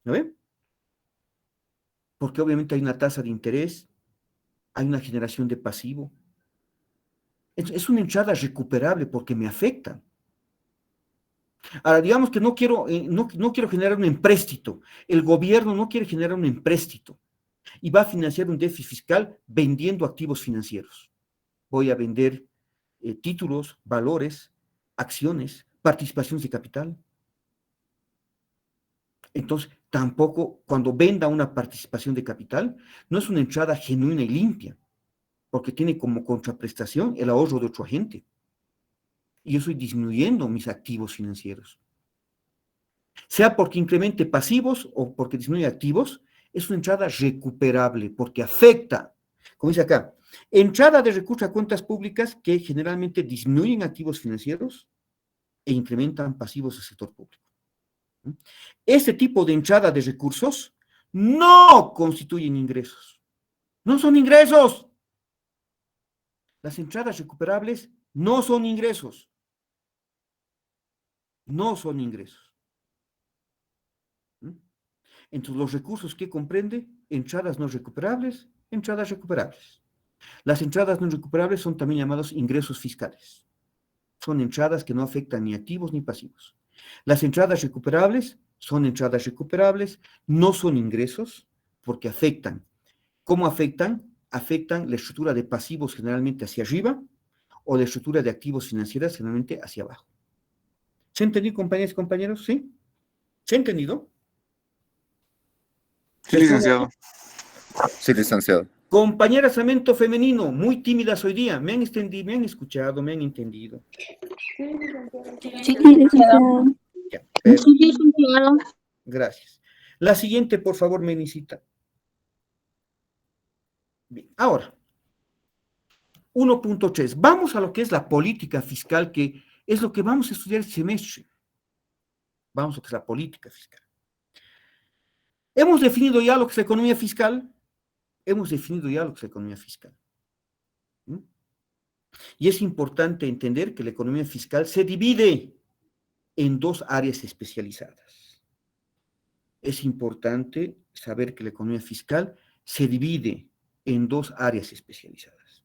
¿No ve? Porque obviamente hay una tasa de interés, hay una generación de pasivo. Es una entrada recuperable porque me afecta. Ahora, digamos que no quiero generar un empréstito. El gobierno no quiere generar un empréstito y va a financiar un déficit fiscal vendiendo activos financieros. Voy a vender títulos, valores, acciones, participaciones de capital. Entonces, tampoco cuando venda una participación de capital, no es una entrada genuina y limpia, porque tiene como contraprestación el ahorro de otro agente. Y yo estoy disminuyendo mis activos financieros. Sea porque incremente pasivos o porque disminuye activos, es una entrada recuperable, porque afecta, como dice acá, entrada de recursos a cuentas públicas que generalmente disminuyen activos financieros e incrementan pasivos del sector público. Este tipo de entrada de recursos no constituyen ingresos. No son ingresos. Las entradas recuperables no son ingresos. No son ingresos. Entonces, los recursos que comprende, entradas no recuperables, entradas recuperables. Las entradas no recuperables son también llamados ingresos fiscales. Son entradas que no afectan ni activos ni pasivos. Las entradas recuperables son entradas recuperables, no son ingresos, porque afectan. ¿Cómo afectan? Afectan la estructura de pasivos generalmente hacia arriba o la estructura de activos financieros generalmente hacia abajo. ¿Se ha entendido, compañeras y compañeros? ¿Sí? ¿Se ha entendido? Sí, licenciado. Sí, licenciado. Compañera Samento femenino, muy tímidas hoy día. Me han entendido, me han escuchado, me han entendido. Sí, licenciado. Ya, Sí, licenciado. gracias. La siguiente, por favor, Menisita. Bien, ahora, 1.3. Vamos a lo que es la política fiscal, que es lo que vamos a estudiar este semestre. Vamos a lo que es la política fiscal. Hemos definido ya lo que es la economía fiscal. Hemos definido ya lo que es la economía fiscal. ¿Mm? Y es importante entender que la economía fiscal se divide en dos áreas especializadas. Es importante saber que la economía fiscal se divide en dos áreas especializadas.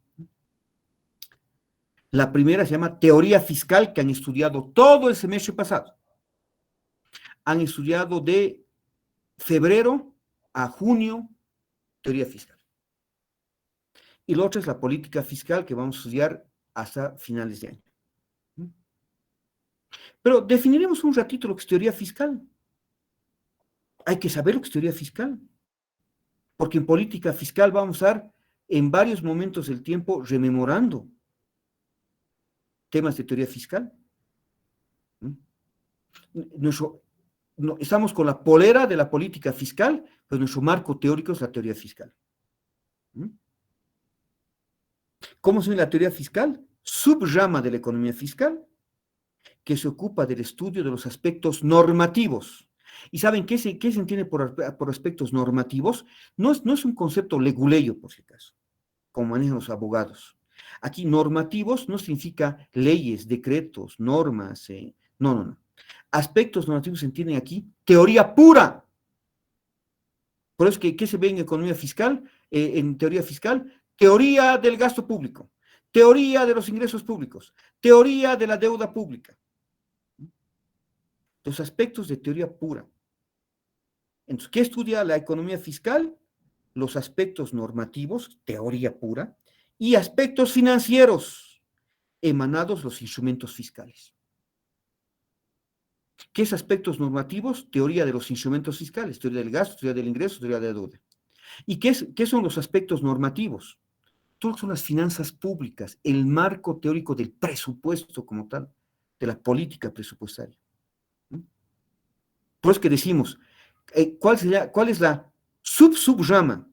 La primera se llama teoría fiscal, que han estudiado todo el semestre pasado. Han estudiado de febrero a junio teoría fiscal. Y la otra es la política fiscal, que vamos a estudiar hasta finales de año. Pero definiremos un ratito lo que es teoría fiscal. Hay que saber lo que es teoría fiscal, porque en política fiscal vamos a estar en varios momentos del tiempo rememorando temas de teoría fiscal. Estamos con la polera de la política fiscal, pero nuestro marco teórico es la teoría fiscal. ¿Cómo se ve la teoría fiscal? Subrama de la economía fiscal, que se ocupa del estudio de los aspectos normativos. ¿Y saben qué se entiende por aspectos normativos? No es un concepto leguleyo, por si acaso, como manejan los abogados. Aquí normativos no significa leyes, decretos, normas, no. Aspectos normativos se entienden aquí teoría pura. Por eso ¿qué se ve en economía fiscal? En teoría fiscal, teoría del gasto público, teoría de los ingresos públicos, teoría de la deuda pública. Los aspectos de teoría pura. Entonces, ¿qué estudia la economía fiscal? Los aspectos normativos, teoría pura, y aspectos financieros, emanados los instrumentos fiscales. ¿Qué es aspectos normativos? Teoría de los instrumentos fiscales, teoría del gasto, teoría del ingreso, teoría de la deuda. ¿Y qué son los aspectos normativos? Todas son las finanzas públicas, el marco teórico del presupuesto como tal, de la política presupuestaria. Por eso que decimos, ¿cuál es la subrama?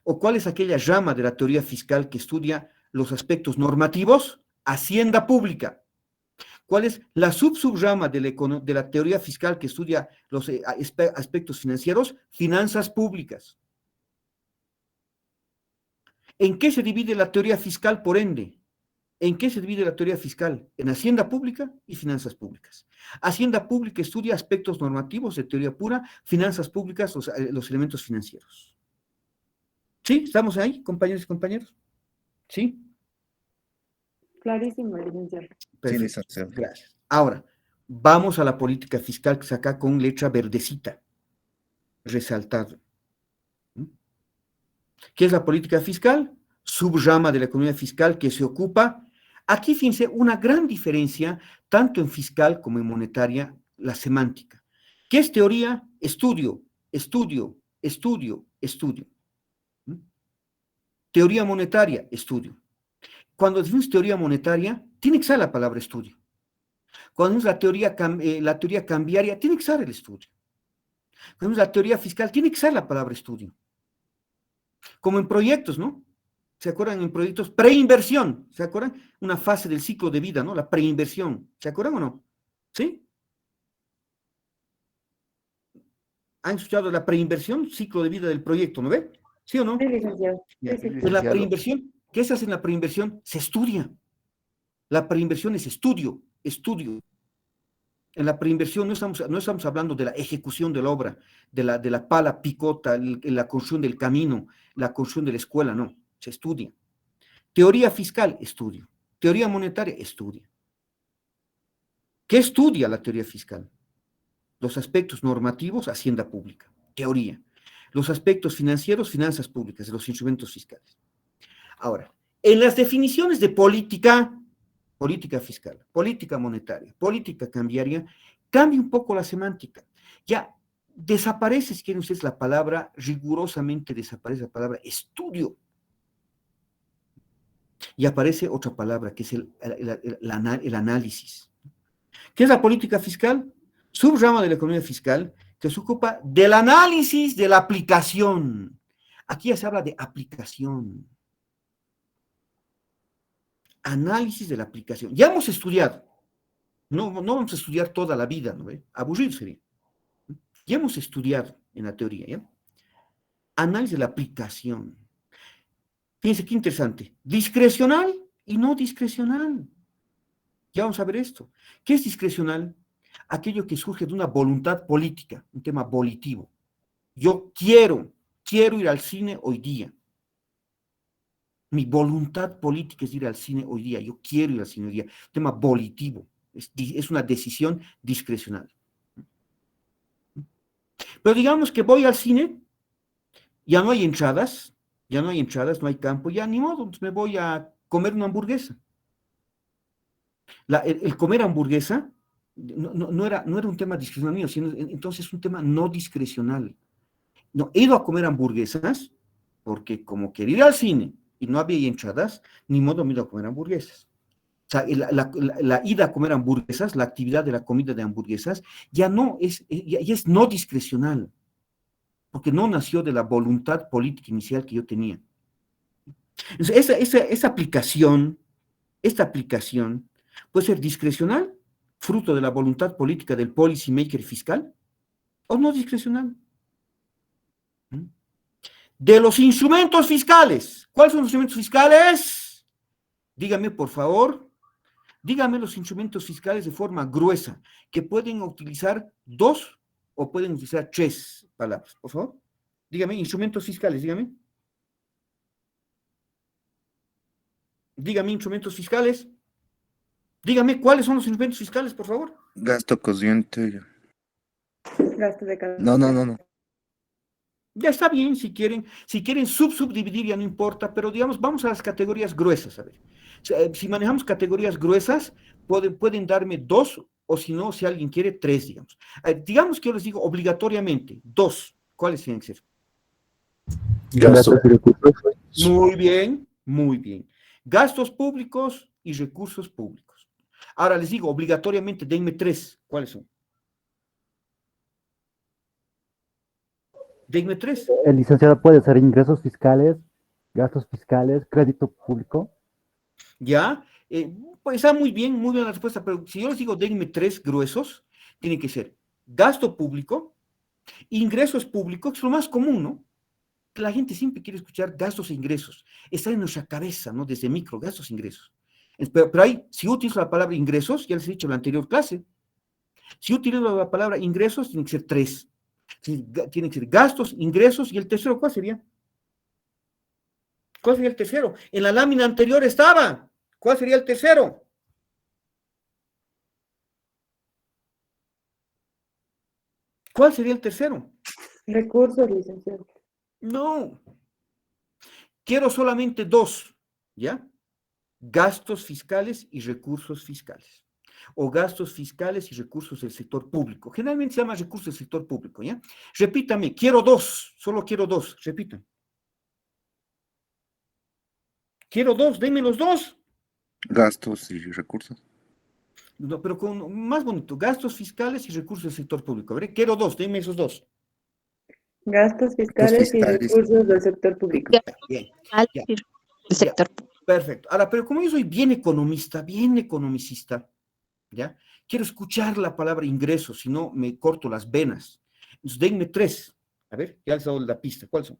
¿O cuál es aquella rama de la teoría fiscal que estudia los aspectos normativos? Hacienda pública. ¿Cuál es la subrama de la teoría fiscal que estudia los aspectos financieros? Finanzas públicas. ¿En qué se divide la teoría fiscal, por ende? ¿En qué se divide la teoría fiscal? En hacienda pública y finanzas públicas. Hacienda pública estudia aspectos normativos de teoría pura, finanzas públicas, los elementos financieros. ¿Sí? ¿Estamos ahí, compañeros y compañeros? ¿Sí? Clarísimo, licenciado. Perfecto. Sí, licenciado. Gracias. Ahora, vamos a la política fiscal, que está acá con letra verdecita, resaltado. ¿Qué es la política fiscal? Subrama de la economía fiscal que se ocupa. Aquí, fíjense, una gran diferencia, tanto en fiscal como en monetaria, la semántica. ¿Qué es teoría? Estudio, estudio, estudio, estudio. Teoría monetaria, estudio. Cuando decimos teoría monetaria, tiene que ser la palabra estudio. Cuando decimos la teoría cambiaria, tiene que ser el estudio. Cuando decimos la teoría fiscal, tiene que ser la palabra estudio. Como en proyectos, ¿no? ¿Se acuerdan en proyectos? Preinversión, ¿se acuerdan? Una fase del ciclo de vida, ¿no? La preinversión, ¿se acuerdan o no? ¿Sí? ¿Han escuchado la preinversión? Ciclo de vida del proyecto, ¿no ve? ¿Sí o no? Sí, licenciado. Sí, sí. Pues la preinversión, ¿qué se hace en la preinversión? Se estudia. La preinversión es estudio, estudio. En la preinversión no estamos hablando de la ejecución de la obra, de la pala picota, la construcción del camino, la construcción de la escuela, no, se estudia. Teoría fiscal, estudio. Teoría monetaria, estudia. ¿Qué estudia la teoría fiscal? Los aspectos normativos, hacienda pública, teoría. Los aspectos financieros, finanzas públicas, de los instrumentos fiscales. Ahora, en las definiciones de política fiscal, política monetaria, política cambiaria, cambia un poco la semántica. Ya desaparece, si quieren ustedes, la palabra, rigurosamente desaparece la palabra estudio. Y aparece otra palabra, que es el análisis. ¿Qué es la política fiscal? Subrama de la economía fiscal, que se ocupa del análisis de la aplicación. Aquí ya se habla de aplicación. Análisis de la aplicación. Ya hemos estudiado. No vamos a estudiar toda la vida, ¿no? Aburrido sería. Ya hemos estudiado en la teoría, ¿ya? Análisis de la aplicación. Fíjense qué interesante. Discrecional y no discrecional. Ya vamos a ver esto. ¿Qué es discrecional? Aquello que surge de una voluntad política, un tema volitivo. Yo quiero ir al cine hoy día. Mi voluntad política es ir al cine hoy día. Yo quiero ir al cine hoy día. Un tema volitivo. Es una decisión discrecional. Pero digamos que voy al cine, ya no hay entradas, no hay campo, ya ni modo, me voy a comer una hamburguesa. El comer hamburguesa no era un tema discrecional mío, sino entonces es un tema no discrecional. No, he ido a comer hamburguesas porque como quería ir al cine y no había entradas, ni modo me he ido a comer hamburguesas. O sea, la ida a comer hamburguesas, la actividad de la comida de hamburguesas, ya es no discrecional, porque no nació de la voluntad política inicial que yo tenía. Entonces, esta aplicación puede ser discrecional, fruto de la voluntad política del policy maker fiscal, o no discrecional. De los instrumentos fiscales, ¿cuáles son los instrumentos fiscales? Dígame, por favor. Dígame los instrumentos fiscales de forma gruesa, que pueden utilizar 2 o pueden utilizar 3 palabras, por favor. Dígame, instrumentos fiscales, dígame. Dígame, instrumentos fiscales. Dígame, ¿cuáles son los instrumentos fiscales, por favor? Gasto corriente. Gasto de cada. No. Ya está bien, si quieren subdividir ya no importa, pero digamos, vamos a las categorías gruesas, a ver. Si manejamos categorías gruesas, pueden darme 2, o si no, si alguien quiere, 3, digamos. Digamos que yo les digo obligatoriamente, 2. ¿Cuáles tienen que ser? Gastos y recursos. Muy bien. Gastos públicos y recursos públicos. Ahora les digo, obligatoriamente, denme 3. ¿Cuáles son? Denme 3. El licenciado puede ser ingresos fiscales, gastos fiscales, crédito público. ¿Ya? Pues está muy bien la respuesta, pero si yo les digo denme 3 gruesos, tiene que ser gasto público, ingresos públicos, que es lo más común, ¿no? La gente siempre quiere escuchar gastos e ingresos. Está en nuestra cabeza, ¿no? Desde micro, gastos e ingresos. Pero ahí, si utilizo la palabra ingresos, ya les he dicho en la anterior clase, si utilizo la palabra ingresos, tiene que ser 3. Tiene que ser gastos, ingresos, y el tercero, ¿cuál sería? ¿Cuál sería el tercero? En la lámina anterior estaba. ¿Cuál sería el tercero? ¿Cuál sería el tercero? Recursos, licenciado. No. Quiero solamente 2, ¿ya? Gastos fiscales y recursos fiscales. O gastos fiscales y recursos del sector público. Generalmente se llama recursos del sector público, ¿ya? Repítame, quiero 2, solo quiero 2, repitan. Quiero 2, denme los 2. Gastos y recursos. No, pero con más bonito, gastos fiscales y recursos del sector público. A ver, quiero 2, denme esos 2. Gastos fiscales y recursos del sector público. Bien. El sector público. Perfecto. Ahora, pero como yo soy bien economicista, ¿ya? Quiero escuchar la palabra ingresos, si no me corto las venas. Entonces, denme 3. A ver, ya les he dado la pista. ¿Cuáles son?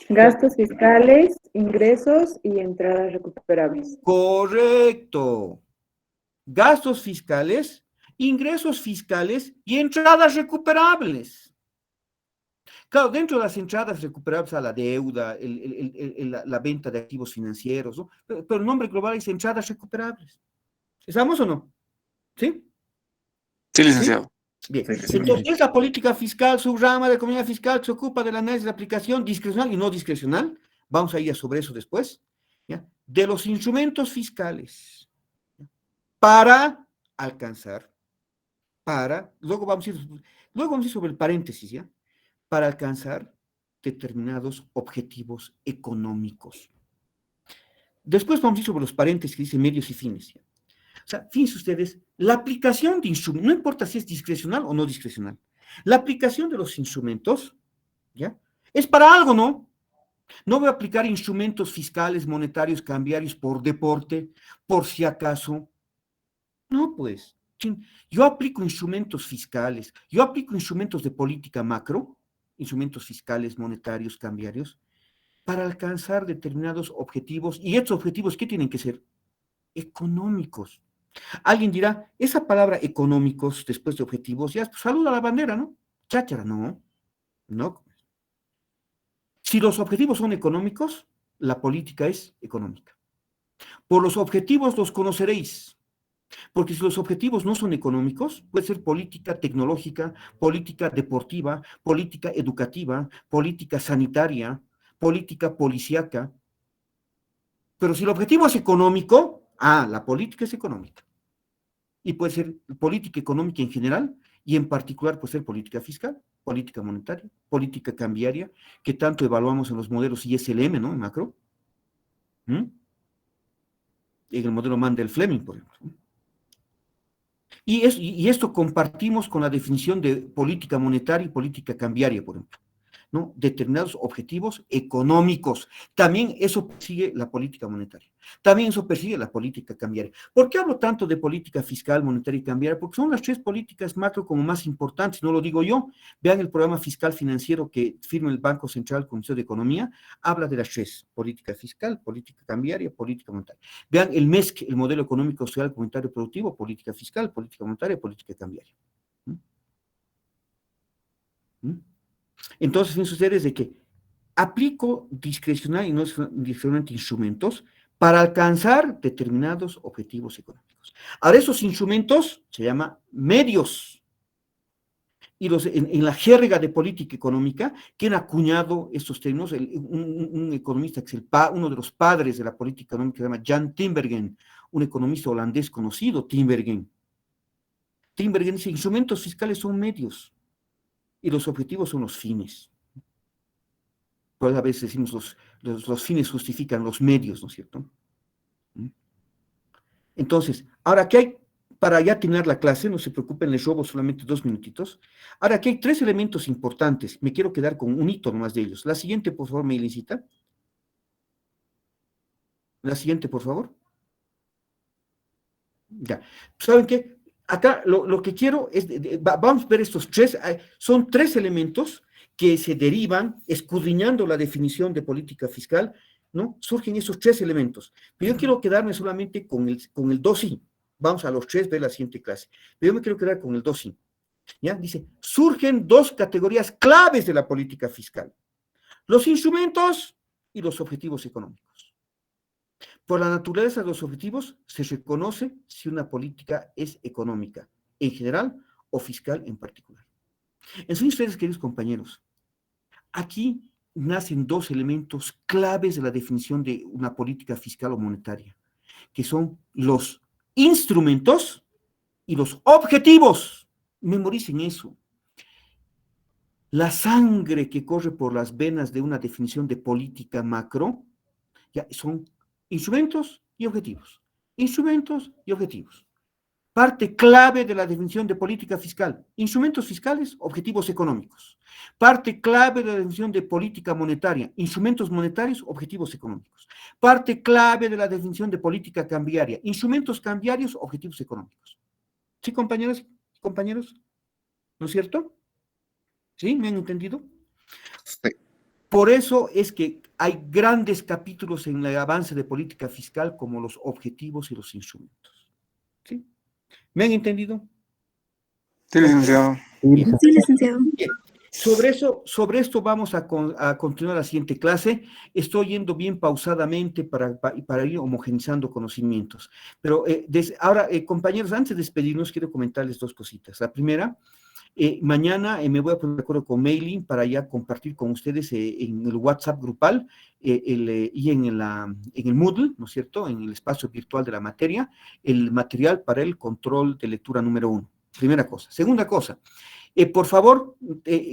Gastos fiscales, ingresos y entradas recuperables. Correcto. Gastos fiscales, ingresos fiscales y entradas recuperables. Claro, dentro de las entradas recuperables a la deuda, la venta de activos financieros, ¿no? Pero el nombre global es entradas recuperables. ¿Estamos o no? ¿Sí? Sí, licenciado. Bien. Entonces, la política fiscal, subrama de economía fiscal, se ocupa del análisis de aplicación discrecional y no discrecional. Vamos a ir sobre eso después. ¿Ya? De los instrumentos fiscales para alcanzar, luego vamos a ir sobre el paréntesis, ¿ya? Para alcanzar determinados objetivos económicos. Después vamos a ir sobre los paréntesis que dice medios y fines, ¿ya? O sea, fíjense ustedes, la aplicación de instrumentos, no importa si es discrecional o no discrecional, la aplicación de los instrumentos, ¿ya? Es para algo, ¿no? No voy a aplicar instrumentos fiscales, monetarios, cambiarios por deporte, por si acaso. No, pues. Yo aplico instrumentos fiscales, yo aplico instrumentos de política macro, instrumentos fiscales, monetarios, cambiarios, para alcanzar determinados objetivos. Y estos objetivos, ¿qué tienen que ser? Económicos. Alguien dirá, esa palabra económicos, después de objetivos, ya saluda la bandera, ¿no? Cháchara, no. No. Si los objetivos son económicos, la política es económica. Por los objetivos los conoceréis. Porque si los objetivos no son económicos, puede ser política tecnológica, política deportiva, política educativa, política sanitaria, política policíaca. Pero si el objetivo es económico, la política es económica. Y puede ser política económica en general, y en particular puede ser política fiscal, política monetaria, política cambiaria, que tanto evaluamos en los modelos ISLM, ¿no? En macro. En el modelo Mandel-Fleming, por ejemplo. Y esto compartimos con la definición de política monetaria y política cambiaria, por ejemplo, ¿no? Determinados objetivos económicos. También eso persigue la política monetaria. También eso persigue la política cambiaria. ¿Por qué hablo tanto de política fiscal, monetaria y cambiaria? Porque son las tres políticas macro como más importantes, no lo digo yo. Vean el programa fiscal financiero que firma el Banco Central con el Ministerio de Economía, habla de las tres: política fiscal, política cambiaria, política monetaria. Vean el MESC, el modelo económico, social, comunitario, productivo, política fiscal, política monetaria, política cambiaria. Entonces, fíjense ustedes de que aplico discrecional y no discrecionalmente instrumentos para alcanzar determinados objetivos económicos. Ahora, esos instrumentos se llaman medios. Y en la jerga de política económica, ¿quién ha acuñado estos términos? Un economista que es uno de los padres de la política económica, se llama Jan Tinbergen, un economista holandés conocido, Tinbergen. Tinbergen dice: instrumentos fiscales son medios y los objetivos son los fines. Pues a veces decimos los fines justifican los medios, ¿no es cierto? Entonces, ahora, ¿qué hay? Para ya terminar la clase, no se preocupen, les robo solamente 2 minutitos. Ahora, aquí hay 3 elementos importantes. Me quiero quedar con un hito nomás de ellos. La siguiente, por favor, Meilencita. La siguiente, por favor. Ya. ¿Saben qué? Acá lo que quiero es, vamos a ver estos 3, son 3 elementos que se derivan, escudriñando la definición de política fiscal, ¿no? Surgen esos 3 elementos. Pero yo quiero quedarme solamente con el 2i. Vamos a los 3, ver la siguiente clase. Pero yo me quiero quedar con el 2i. ¿Ya? Dice, surgen 2 categorías claves de la política fiscal: los instrumentos y los objetivos económicos. Por la naturaleza de los objetivos, se reconoce si una política es económica en general o fiscal en particular. En fin, ustedes, queridos compañeros, aquí nacen 2 elementos claves de la definición de una política fiscal o monetaria, que son los instrumentos y los objetivos. Memoricen eso. La sangre que corre por las venas de una definición de política macro, ya son instrumentos y objetivos. Instrumentos y objetivos. Parte clave de la definición de política fiscal: instrumentos fiscales, objetivos económicos. Parte clave de la definición de política monetaria: instrumentos monetarios, objetivos económicos. Parte clave de la definición de política cambiaria: instrumentos cambiarios, objetivos económicos. ¿Sí, compañeros y compañeros? ¿No es cierto? ¿Sí? ¿Me han entendido? Sí. Por eso es que hay grandes capítulos en el avance de política fiscal, como los objetivos y los instrumentos. ¿Sí? ¿Me han entendido? Sí, licenciado. Sí, licenciado. Bien. Sobre esto vamos a continuar la siguiente clase. Estoy yendo bien pausadamente para ir homogenizando conocimientos. Pero ahora, compañeros, antes de despedirnos, quiero comentarles 2 cositas. La primera, mañana me voy a poner de acuerdo con Mailing para ya compartir con ustedes en el WhatsApp grupal y en el Moodle, ¿no es cierto?, en el espacio virtual de la materia, el material para el control de lectura número 1. Primera cosa. Segunda cosa, por favor,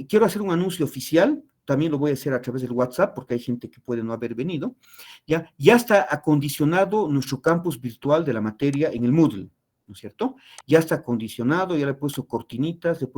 quiero hacer un anuncio oficial. También lo voy a hacer a través del WhatsApp, porque hay gente que puede no haber venido. Ya está acondicionado nuestro campus virtual de la materia en el Moodle, ¿no es cierto? Ya está acondicionado, ya le he puesto cortinitas, le he puesto